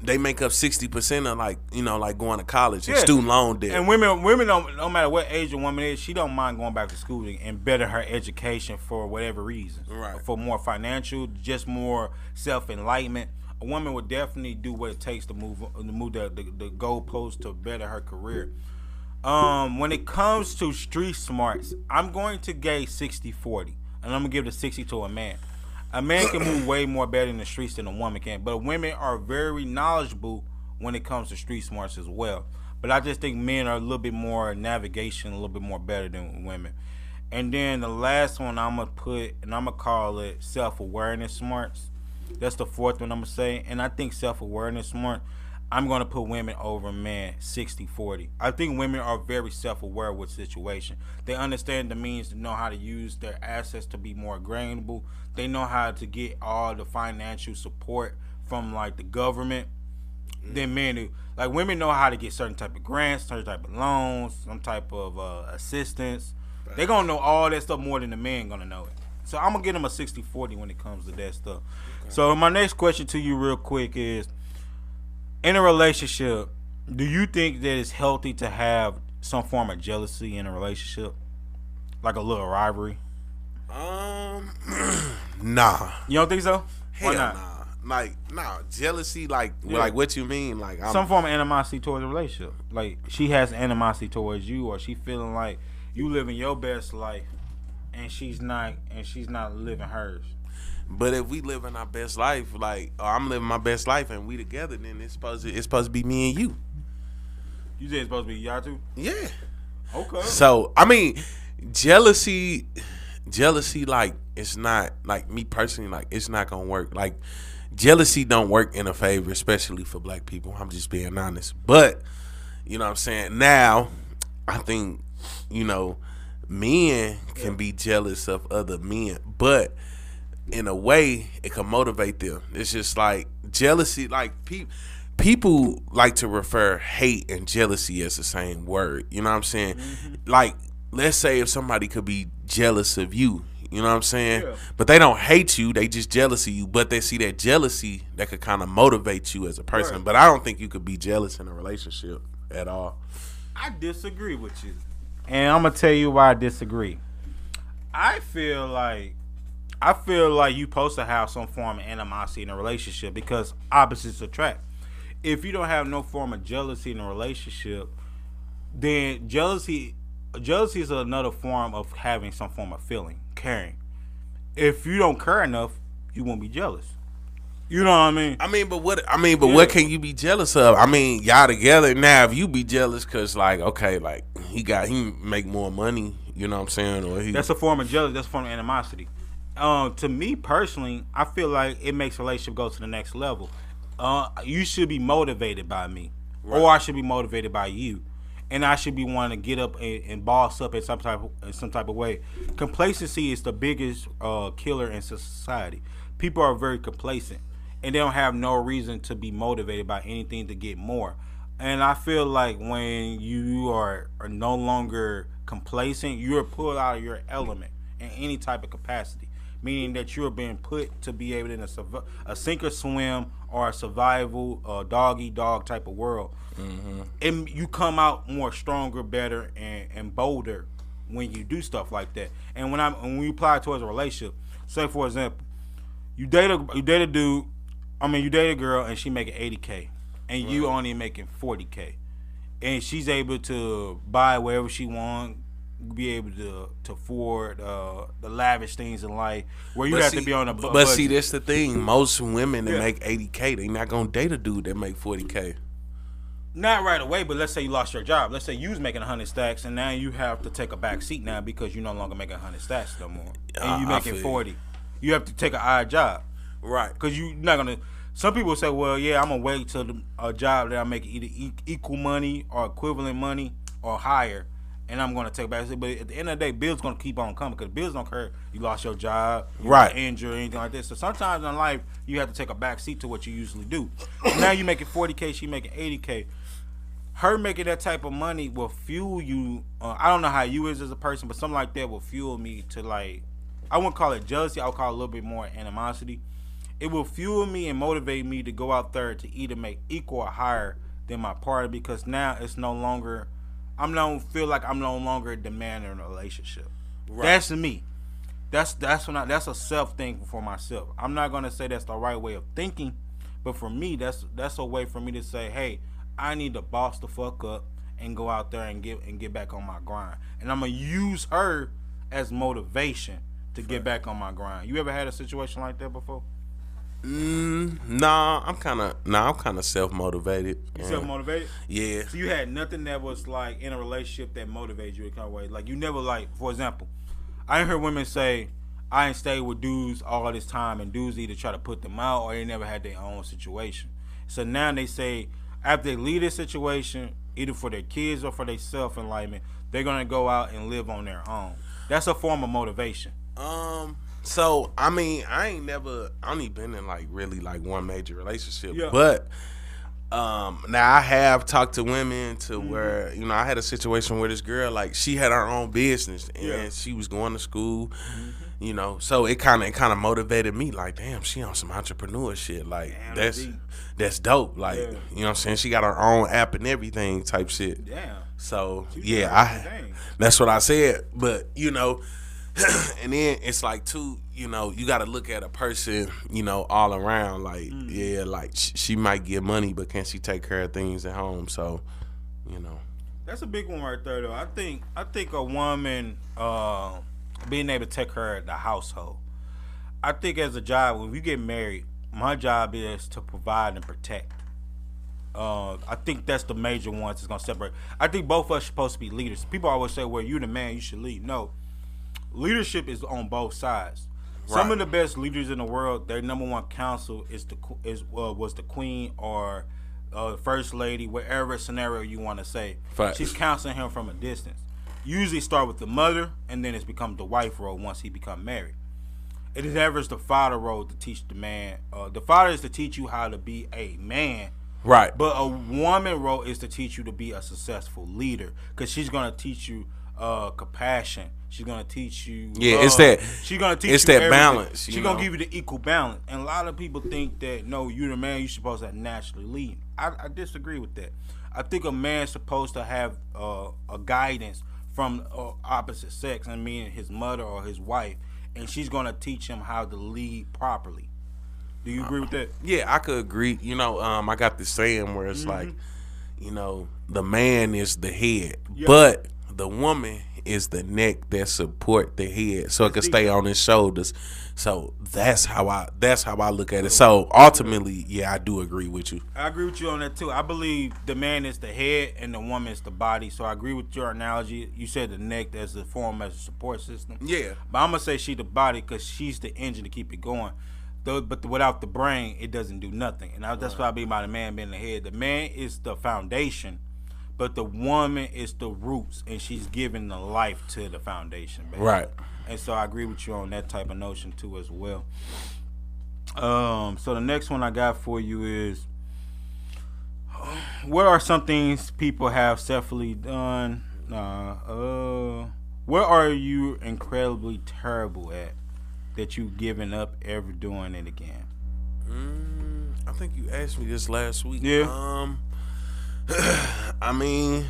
they make up 60% of like going to college and student loan debt. And women don't, no matter what age a woman is, she don't mind going back to school and better her education for whatever reason. Right. For more financial, just more self-enlightenment. a woman would definitely do what it takes to move the goalpost to better her career. When it comes to street smarts, I'm going to gauge 60-40, and I'm gonna give the 60 to a man. A man can move way more better in the streets than a woman can, but women are very knowledgeable when it comes to street smarts as well. But I just think men are a little bit more navigation, a little bit more better than women. And then the last one I'm gonna put, and I'm gonna call it self-awareness smarts. That's the fourth one I'm gonna say, and I think self-awareness smart. I'm gonna put women over men 60-40. I think women are very self-aware with situation. They understand the means to know how to use their assets to be more grainable. They know how to get all the financial support from like the government. Than men do. Like women know how to get certain type of grants, certain type of loans, some type of assistance. They gonna know all that stuff more than the men gonna know it. So I'm gonna give them a 60-40 when it comes to that stuff. Okay. So my next question to you real quick is, in a relationship, do you think that it's healthy to have some form of jealousy in a relationship? Like a little rivalry? Nah. You don't think so? Hell Why not? Nah. Like, nah, jealousy, like what you mean? Like some form of animosity towards the relationship. Like she has animosity towards you, or she feeling like you living your best life and she's not living hers. But if we living our best life, like, or I'm living my best life and we together, then it's supposed to be me and you. You said it's supposed to be y'all too? Yeah. Okay. So I mean, jealousy, like it's not, like me personally, like it's not gonna work. Like jealousy don't work in a favor, especially for black people. I'm just being honest. But you know what I'm saying? Now, I think, you know, men can be jealous of other men, but in a way, it can motivate them. It's just like jealousy, like people like to refer hate and jealousy as the same word. You know what I'm saying? Mm-hmm. Like, let's say if somebody could be jealous of you, you know what I'm saying? Yeah. But they don't hate you, they just jealous of you. But they see that jealousy that could kind of motivate you as a person. Right. But I don't think you could be jealous in a relationship at all. I disagree with you. And I'm going to tell you why I disagree. I feel like you're supposed to have some form of animosity in a relationship because opposites attract. If you don't have no form of jealousy in a relationship, then jealousy is another form of having some form of feeling, caring. If you don't care enough, you won't be jealous. You know what I mean? What can you be jealous of? I mean, y'all together now. If you be jealous because, like, okay, like he make more money, you know what I'm saying? Or that's a form of jealousy. That's a form of animosity. To me personally, I feel like it makes a relationship go to the next level. You should be motivated by me, right, or I should be motivated by you, and I should be wanting to get up and boss up in some type of way. Complacency is the biggest killer in society. People are very complacent, and they don't have no reason to be motivated by anything to get more. And I feel like when you are no longer complacent, you're pulled out of your element in any type of capacity. Meaning that you're being put to be able in a sink or swim or a survival dog-eat-dog type of world. Mm-hmm. And you come out more stronger, better, and bolder when you do stuff like that. And when you apply it towards a relationship, say for example, you date a girl and she making $80K, and right, you only making $40K, and she's able to buy whatever she wants, be able to afford the lavish things in life where you have to be on a budget. But see, that's the thing. Most women that make $80K, they not gonna date a dude that make $40K. Not right away, but let's say you lost your job. Let's say you was making 100 stacks, and now you have to take a back seat now because you're no longer making 100 stacks no more, and you making 40. You have to take an odd job, right? Because you're not gonna. Some people say, well, yeah, I'm gonna wait till a job that I make either equal money or equivalent money or higher, and I'm going to take back. But at the end of the day, bills going to keep on coming because bills don't care. You lost your job, you got injured, or anything like this. So sometimes in life, you have to take a back seat to what you usually do. Now you making $40K, she making $80K. Her making that type of money will fuel you. I don't know how you is as a person, but something like that will fuel me to, like, I wouldn't call it jealousy. I would call it a little bit more animosity. It will fuel me and motivate me to go out there to either make equal or higher than my partner because now it's no longer. I don't feel like I'm no longer demanding a relationship. Right. That's me. That's a self thing for myself. I'm not gonna say that's the right way of thinking, But for me, that's a way for me to say, hey, I need to boss the fuck up and go out there and get back on my grind. And I'm gonna use her as motivation to get back on my grind. You ever had a situation like that before? Nah, I'm kind of self-motivated. You self-motivated? Yeah. So you had nothing that was like in a relationship that motivated you in kind of way. Like you never like, for example, I ain't heard women say, I ain't stayed with dudes all this time, and dudes either try to put them out or they never had their own situation. So now they say after they leave this situation, either for their kids or for their self-enlightenment, they're gonna go out and live on their own. That's a form of motivation. So I mean, I only been in like really like one major relationship, yeah. But now I have talked to women to where, you know, I had a situation where this girl, like, she had her own business and she was going to school, you know, so it kind of motivated me, like, damn, she on some entrepreneur shit, like, that's dope, like, you know what I'm saying, she got her own app and everything type shit. Damn. So that's what I said, but you know. And then it's like too, you know, you got to look at a person, you know, all around. Like, yeah, like she might get money, but can she take care of things at home? So, you know, that's a big one right there, though. I think a woman being able to take care of the household. I think as a job, when we get married, my job is to provide and protect. I think that's the major ones that's gonna separate. I think both of us are supposed to be leaders. People always say, "Well, you're the man, you should lead." No. Leadership is on both sides. Right. Some of the best leaders in the world, their number one counsel was the queen or first lady, whatever scenario you want to say. Facts. She's counseling him from a distance. Usually start with the mother, and then it's become the wife role once he become married. It is ever the father role to teach the man. The father is to teach you how to be a man. Right. But a woman role is to teach you to be a successful leader, because she's gonna teach you compassion. She's gonna teach you. Yeah, it's that. She's gonna teach it's you that everything. balance. She's gonna give you the equal balance. And a lot of people think that no, you're the man. You're supposed to naturally lead. I disagree with that. I think a man's supposed to have a guidance from opposite sex. I mean, his mother or his wife, and she's gonna teach him how to lead properly. Do you agree with that? Yeah, I could agree. You know, I got this saying where it's like, you know, the man is the head, but the woman is the neck that support the head, so it can stay on his shoulders. So that's how I look at it. So ultimately, yeah, I do agree with you. I agree with you on that too. I believe the man is the head and the woman is the body. So I agree with your analogy. You said the neck as a form as a support system. Yeah, but I'm gonna say she the body because she's the engine to keep it going. But without the brain, it doesn't do nothing. And that's what I mean by the man being the head. The man is the foundation, but the woman is the roots, and she's giving the life to the foundation, baby. Right. And so I agree with you on that type of notion too as well. So the next one I got for you is, what are some things people have selfishly done? What are you incredibly terrible at that you've given up ever doing it again? I think you asked me this last week. Yeah. I mean,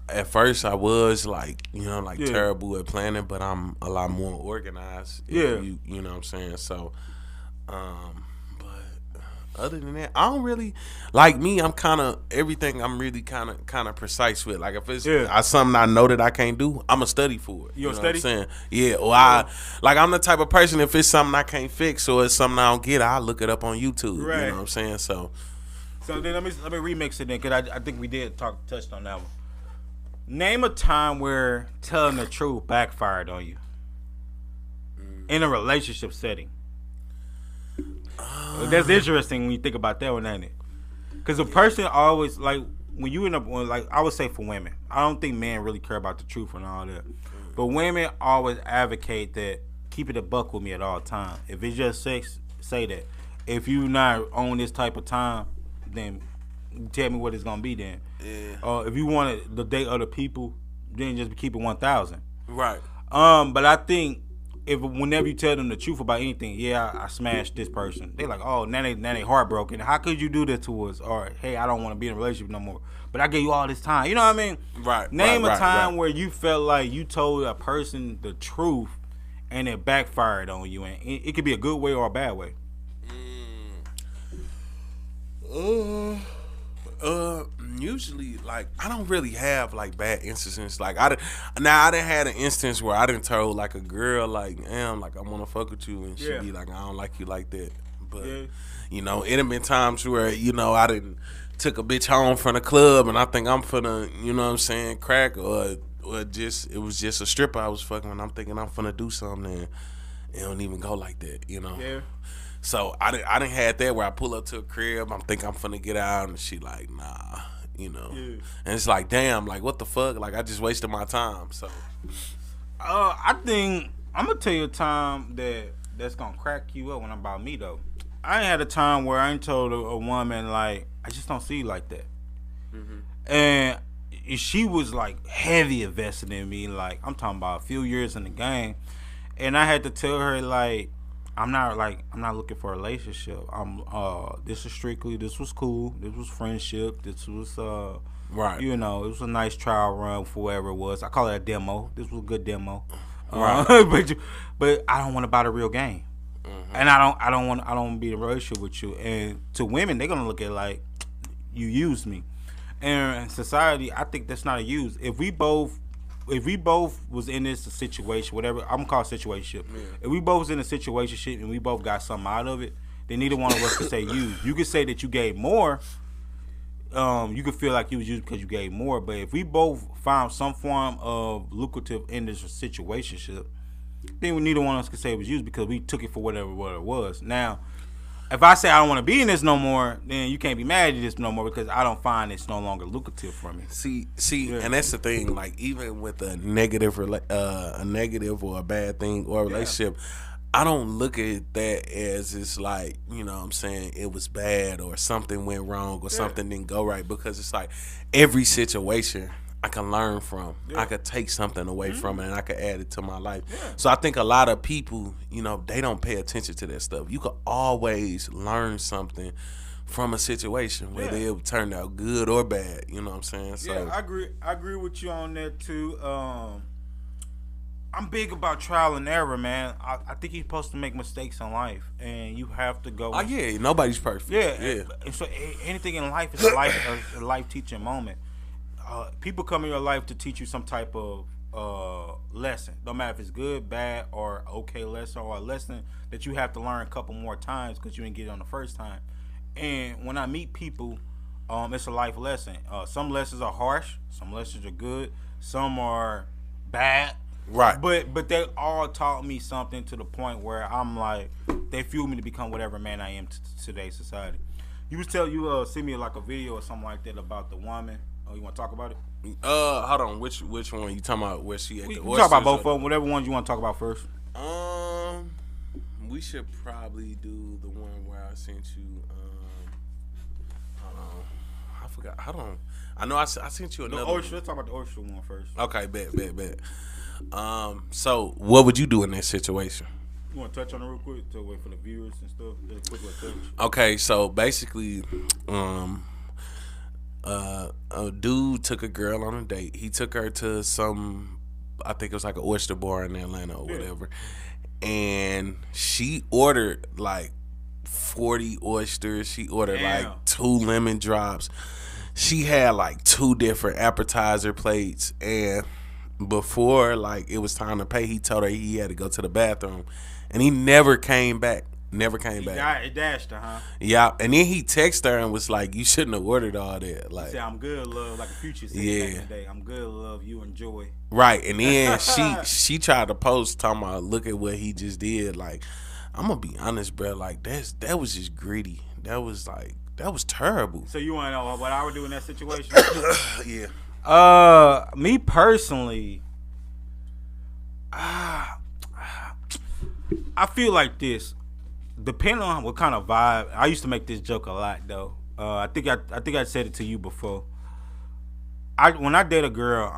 at first I was like, you know, like terrible at planning, but I'm a lot more organized. You know what I'm saying? So, but other than that, I don't really, like me, I'm kind of, everything I'm really kind of precise with. Like if it's something I know that I can't do, I'm going to study for it. You know study? What I'm saying? Yeah. Or I'm the type of person, if it's something I can't fix or it's something I don't get, I'll look it up on YouTube. Right. You know what I'm saying? So then let me remix it then, because I think we did touched on that one. Name a time where telling the truth backfired on you in a relationship setting. That's interesting when you think about that one, ain't it? Because a person always, like, when you end up, like, I would say for women, I don't think men really care about the truth and all that. But women always advocate that keep it a buck with me at all times. If it's just sex, say that. If you not on this type of time, then tell me what it's gonna be then. Yeah. If you want to date other people, then just keep it 1,000. Right. But I think whenever you tell them the truth about anything, I smashed this person, they like, oh, now they heartbroken. How could you do that to us? Or hey, I don't want to be in a relationship no more. But I gave you all this time. You know what I mean? Right. Name a time where you felt like you told a person the truth and it backfired on you, and it could be a good way or a bad way. usually like I don't really have like bad instances. Like I didn't had an instance where I didn't told like a girl like, damn, like I want to fuck with you, and she be like, I don't like you like that. But you know, it have been times where I didn't took a bitch home from the club, and I think I'm finna, you know what I'm saying, crack or just it was just a stripper I was fucking, and I'm thinking I'm finna do something, and it don't even go like that, you know. Yeah. So I didn't had that where I pull up to a crib, I'm thinking I'm finna get out, and she like, nah, you know. Yeah. And it's like, damn, like what the fuck? Like I just wasted my time. So I think I'm gonna tell you a time that's gonna crack you up when I'm about me though. I ain't had a time where I ain't told a woman like I just don't see you like that, and she was like heavy invested in me. Like I'm talking about a few years in the game, and I had to tell her like I'm not looking for a relationship. This was cool. This was friendship. This was right. You know, it was a nice trial run for whatever it was. I call it a demo. This was a good demo. Right. But I don't want to buy the real game. And I don't want to be in a relationship with you. And to women, they're gonna look at it like you used me. And in society, I think that's not a use. If we both was in this situation, whatever I'm gonna call it situationship. Yeah. If we both was in a situationship and we both got something out of it, then neither one of us could say used. You could say that you gave more. You could feel like you was used because you gave more. But if we both found some form of lucrative in this situationship, then neither one of us could say it was used because we took it for what it was. Now, if I say I don't want to be in this no more, then you can't be mad at this no more because I don't find it's no longer lucrative for me. See, yeah. And that's the thing. Like even with a negative or a bad thing or a relationship, I don't look at that as it's like, you know what I'm saying, it was bad or something went wrong or something didn't go right, because it's like every situation I can learn from. I could take something away from it and I could add it to my life. So I think a lot of people, you know, they don't pay attention to that stuff. You could always learn something from a situation, whether it turned out good or bad. You know what I'm saying? So I agree with you on that too. I'm big about trial and error, man. I think you're supposed to make mistakes in life, and you have to go. Oh yeah, nobody's perfect. Yeah. And so anything in life is a life teaching moment. People come in your life to teach you some type of lesson. No matter if it's good, bad, or okay lesson, or a lesson that you have to learn a couple more times because you didn't get it on the first time. And when I meet people, it's a life lesson. Some lessons are harsh, some lessons are good, some are bad. Right. But they all taught me something to the point where I'm like, they fueled me to become whatever man I am to today's society. You send me like a video or something like that about the woman. Oh, you want to talk about it? Hold on. Which one you talking about? Where she at? We talk about both of them. Whatever ones you want to talk about first. We should probably do the one where I sent you. Hold on. I forgot. Hold on. I know I sent you another. Let's talk about the oyster one first. Okay, bet. So what would you do in that situation? You want to touch on it real quick to wait for the viewers and stuff? Just quick touch. Okay, so basically, a dude took a girl on a date. He took her to some, I think it was like an oyster bar in Atlanta or whatever, and she ordered like 40 oysters. She ordered like 2 lemon drops. She had like 2 different appetizer plates, and before like it was time to pay, he told her he had to go to the bathroom, and he never came back. It dashed her, huh? Yeah, and then he texted her and was like, "You shouldn't have ordered all that." Like, he said, "I'm good, love." Like a Future said back in the day, "I'm good, love. You enjoy." Right, and then she tried to post talking about, "Look at what he just did." Like, I'm gonna be honest, bro. Like that was just greedy. That was terrible. So you want to know what I would do in that situation? Yeah. Me personally, I feel like this. Depending on what kind of vibe, I used to make this joke a lot though. I think I said it to you before. When I date a girl,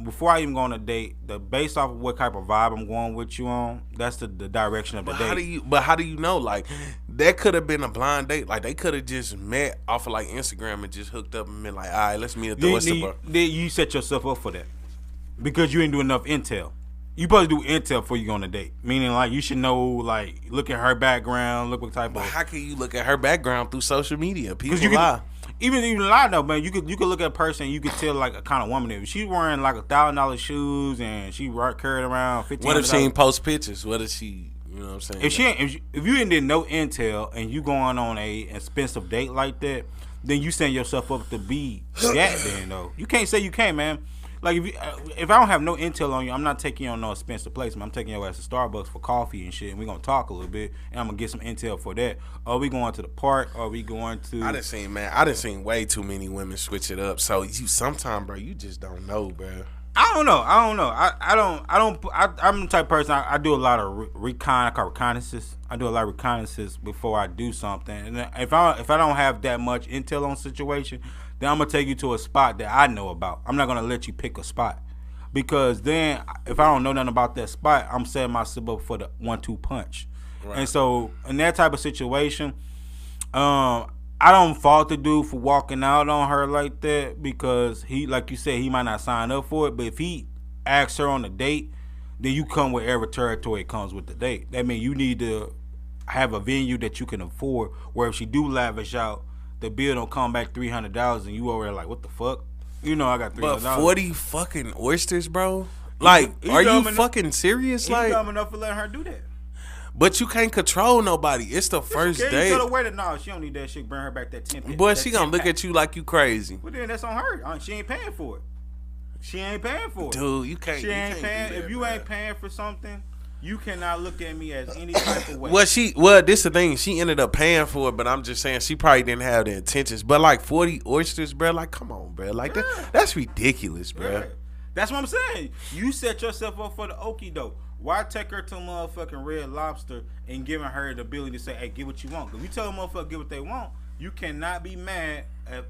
before I even go on a date, based off of what type of vibe I'm going with you on, that's the direction of the date. How do you know? Like that could have been a blind date. Like they could have just met off of like Instagram and just hooked up and been like, all right, let's meet at the oyster bar. You set yourself up for that because you didn't do enough intel. You supposed to do intel before you go on a date. Meaning, like, you should know, like, look at her background, look what type of... But how can you look at her background through social media? People lie. even a lot though, man. You could look at a person, and you could tell like a kind of woman. If she's wearing like $1,000 shoes and she carried around $1,500. What if she ain't post pictures? What if she? You know what I'm saying? If you didn't know intel and you going on a expensive date like that, then you setting yourself up to be that. Then though, you can't say you can't, man. Like if I don't have no intel on you, I'm not taking you on no expensive place. I'm taking you ass to Starbucks for coffee and shit, and we're gonna talk a little bit, and I'm gonna get some intel for that. Are we going to the park? Are we going to? I done seen way too many women switch it up. So you sometimes, bro, you just don't know, bro. I don't know. I'm the type of person. I do a lot of reconnaissances. I do a lot of reconnaissances before I do something. And if I don't have that much intel on a situation, then I'm gonna take you to a spot that I know about. I'm not gonna let you pick a spot, because then if I don't know nothing about that spot, I'm setting myself up for the 1-2 punch. Right. And so in that type of situation, I don't fault the dude for walking out on her like that, because he, like you said, he might not sign up for it. But if he asks her on a date, then you come with every territory it comes with the date. That means you need to have a venue that you can afford, where if she do lavish out, the bill don't come back $300 and you over there like, what the fuck? You know I got $300. But 40 fucking oysters, bro? Like, are you fucking serious? He's like, dumb enough for letting her do that. But you can't control nobody. It's the first date. You tell her where to know. She don't need that shit. Bring her back that 10. Boy, she gonna look at you like you crazy. Well, then that's on her. She ain't paying for it. She ain't paying for it. Dude, you can't. She ain't paying. If you ain't paying for something, you cannot look at me as any type of way. Well, this the thing. She ended up paying for it, but I'm just saying she probably didn't have the intentions. But like 40 oysters, bro. Like, come on, bro. Like that's ridiculous, bro. Yeah. That's what I'm saying. You set yourself up for the okie doke. Why take her to motherfucking Red Lobster and giving her the ability to say, hey, get what you want? Because you tell a motherfucker get what they want, you cannot be mad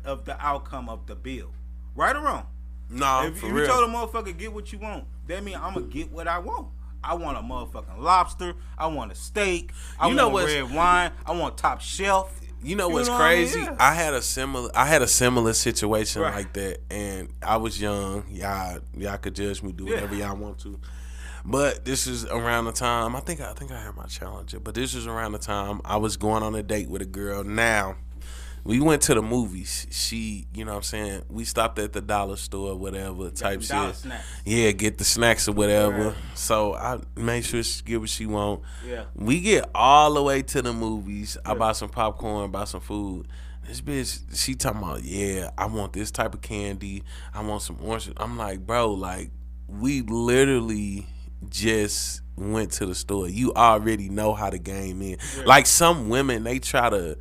of the outcome of the bill. Right or wrong? No, if you told a motherfucker get what you want, that means I'm going to get what I want. I want a motherfucking lobster. I want a steak. I want red wine. I want top shelf. You know what's crazy? What I had a similar situation like that, and I was young. Y'all could judge me, do whatever y'all want to. But this is around the time I think I had my challenger. But this is around the time I was going on a date with a girl. Now, we went to the movies. She, you know what I'm saying, we stopped at the dollar store, whatever type shit. Snacks. Yeah, get the snacks or whatever. Right. So I made sure she get what she want. Yeah. We get all the way to the movies. I buy some popcorn, buy some food. This bitch, she talking about, yeah, I want this type of candy. I want some oranges. I'm like, bro, like, we literally just went to the store. You already know how the game is. Yeah. Like, some women, they try to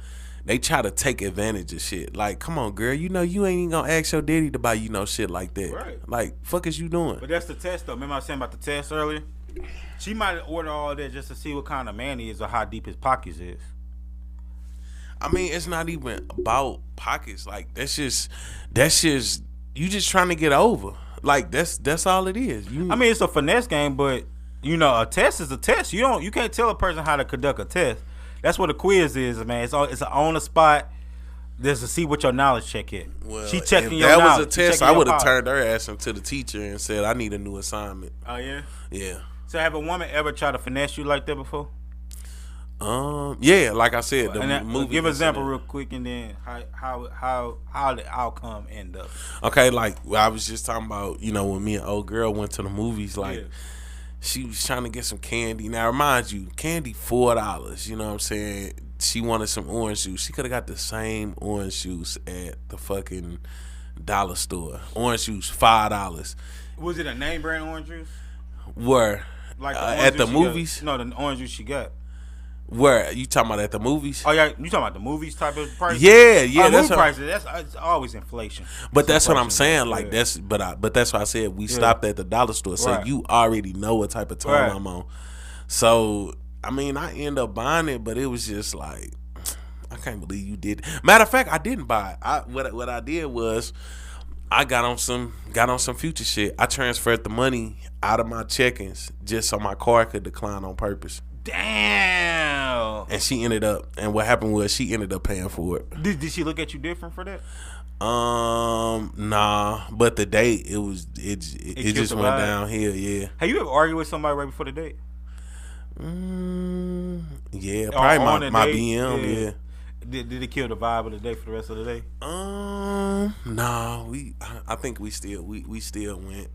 take advantage of shit. Like, come on, girl, you know you ain't even gonna ask your daddy to buy you no shit like that. Right. Like, fuck is you doing? But that's the test, though. Remember I was saying about the test earlier? She might order all that just to see what kind of man he is or how deep his pockets is. I mean, it's not even about pockets. Like, that's just you just trying to get over. Like, that's all it is. I mean, it's a finesse game, but you know, a test is a test. You can't tell a person how to conduct a test. That's what a quiz is, man. It's an on the spot. Just to see what your knowledge check is. Well, she checking if your that knowledge. Was a test, I would have turned her ass into the teacher and said, "I need a new assignment." Oh yeah. Yeah. So have a woman ever tried to finesse you like that before? Yeah, like I said, movie. Give an example real quick, and then how the outcome end up. Okay, like I was just talking about, you know, when me and old girl went to the movies, like she was trying to get some candy. Now, remind you, candy $4. You know what I'm saying? She wanted some orange juice. She could have got the same orange juice at the fucking dollar store. Orange juice $5. Was it a name brand orange juice? Where? Like at the movies? No, the orange juice she got. Where you talking about at the movies? Oh yeah, you talking about the movies type of price? Yeah, that's prices. It's always inflation. But that's what I'm saying. Like that's why I said we stopped at the dollar store, so you already know what type of time I'm on. So I mean, I end up buying it, but it was just like, I can't believe you did. Matter of fact, I didn't buy it. What I did was I got on some future shit. I transferred the money out of my check-ins just so my card could decline on purpose. Damn. And what happened was she ended up paying for it. Did she look at you different for that? Nah. But the date, it just went downhill. Yeah. Have you ever argued with somebody right before the date? Yeah, probably my BM. Yeah. Did it kill the vibe of the day for the rest of the day? No, I think we still went.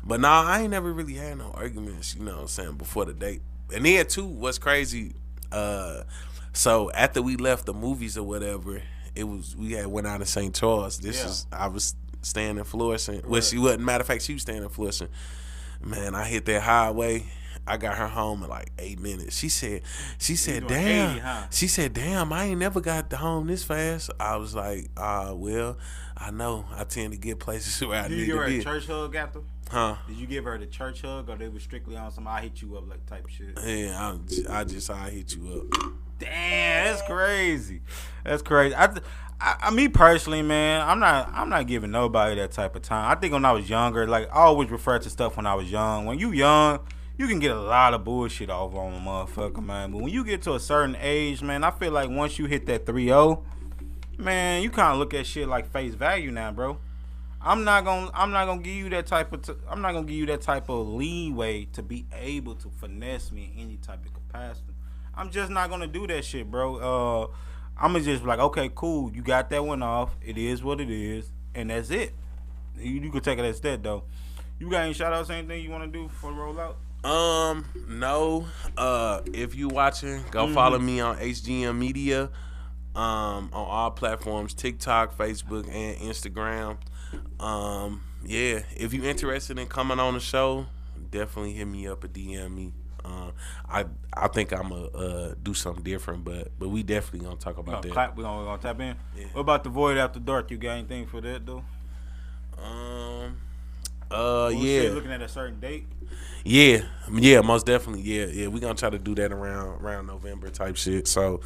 But nah, I ain't never really had no arguments, you know what I'm saying, before the date. And then too, what's crazy, so after we left the movies or whatever, we had went out in St. Charles. I was staying in Florissant. Well, she wasn't. Matter of fact, she was staying in Florissant. Man, I hit that highway. I got her home in like 8 minutes. She said, damn. 80, huh? She said, damn, I ain't never got home this fast. I was like, well, I know. I tend to get places where I need to be. Did you give her a church hug after? Huh? Did you give her the church hug, or they was strictly on some I hit you up like type shit? Yeah, I hit you up. Damn, that's crazy. That's crazy. I me personally, man, I'm not giving nobody that type of time. I think when I was younger, like I always refer to stuff when I was young. When you young, you can get a lot of bullshit off on a motherfucker, man. But when you get to a certain age, man, I feel like once you hit that 3-0, man, you kind of look at shit like face value now, bro. I'm not gonna give you that type of leeway to be able to finesse me in any type of capacity. I'm just not gonna do that shit, bro. I'm gonna just be like, okay, cool, you got that one off. It is what it is, and that's it. You can take it as that though. You got any shout outs, anything you want to do before the roll out? No. If you watching, go follow me on HGM Media, on all platforms, TikTok, Facebook, and Instagram. Yeah, if you interested in coming on the show, definitely hit me up or DM me. I think I'm gonna do something different, but we definitely gonna talk about that. We're gonna tap in. Yeah. What about the Void After Dark? You got anything for that though? Yeah. Looking at a certain date. Yeah, most definitely. Yeah. We gonna try to do that around November type shit. So,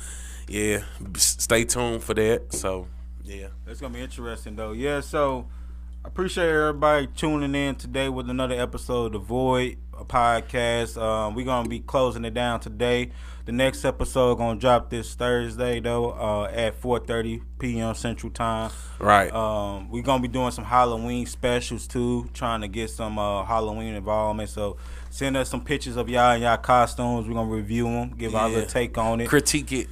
yeah, stay tuned for that. So, yeah, it's gonna be interesting though. Yeah, so I appreciate everybody tuning in today with another episode of The Void, a podcast. We're gonna be closing it down today. The next episode gonna drop this Thursday though, at 4:30 p.m. Central Time. Right. We're gonna be doing some Halloween specials too, trying to get some Halloween involvement. So send us some pictures of y'all in y'all costumes. We're gonna review them, give our little take on it, critique it.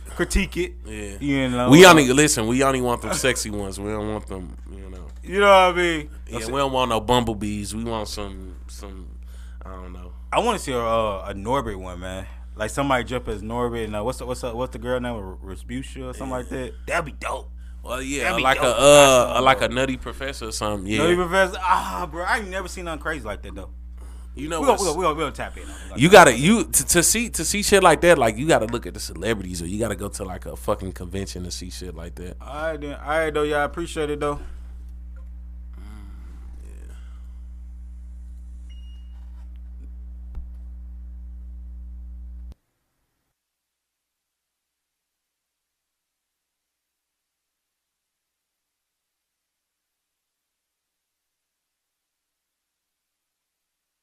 Yeah. You know, we only want them sexy ones. We don't want them, you know. You know what I mean? Yeah, we don't want no bumblebees. We want some. I don't know. I want to see a Norbert one, man. Like somebody jump as Norbert and what's the girl name? Respucia or something like that. That'd be dope. Well, yeah, like a nutty professor or something. Yeah, nutty professor. Bro, I ain't never seen nothing crazy like that though. You know, we'll tap in. To see shit like that. Like you gotta look at the celebrities, or you gotta go to like a fucking convention to see shit like that. All right, though, y'all. Appreciate it though.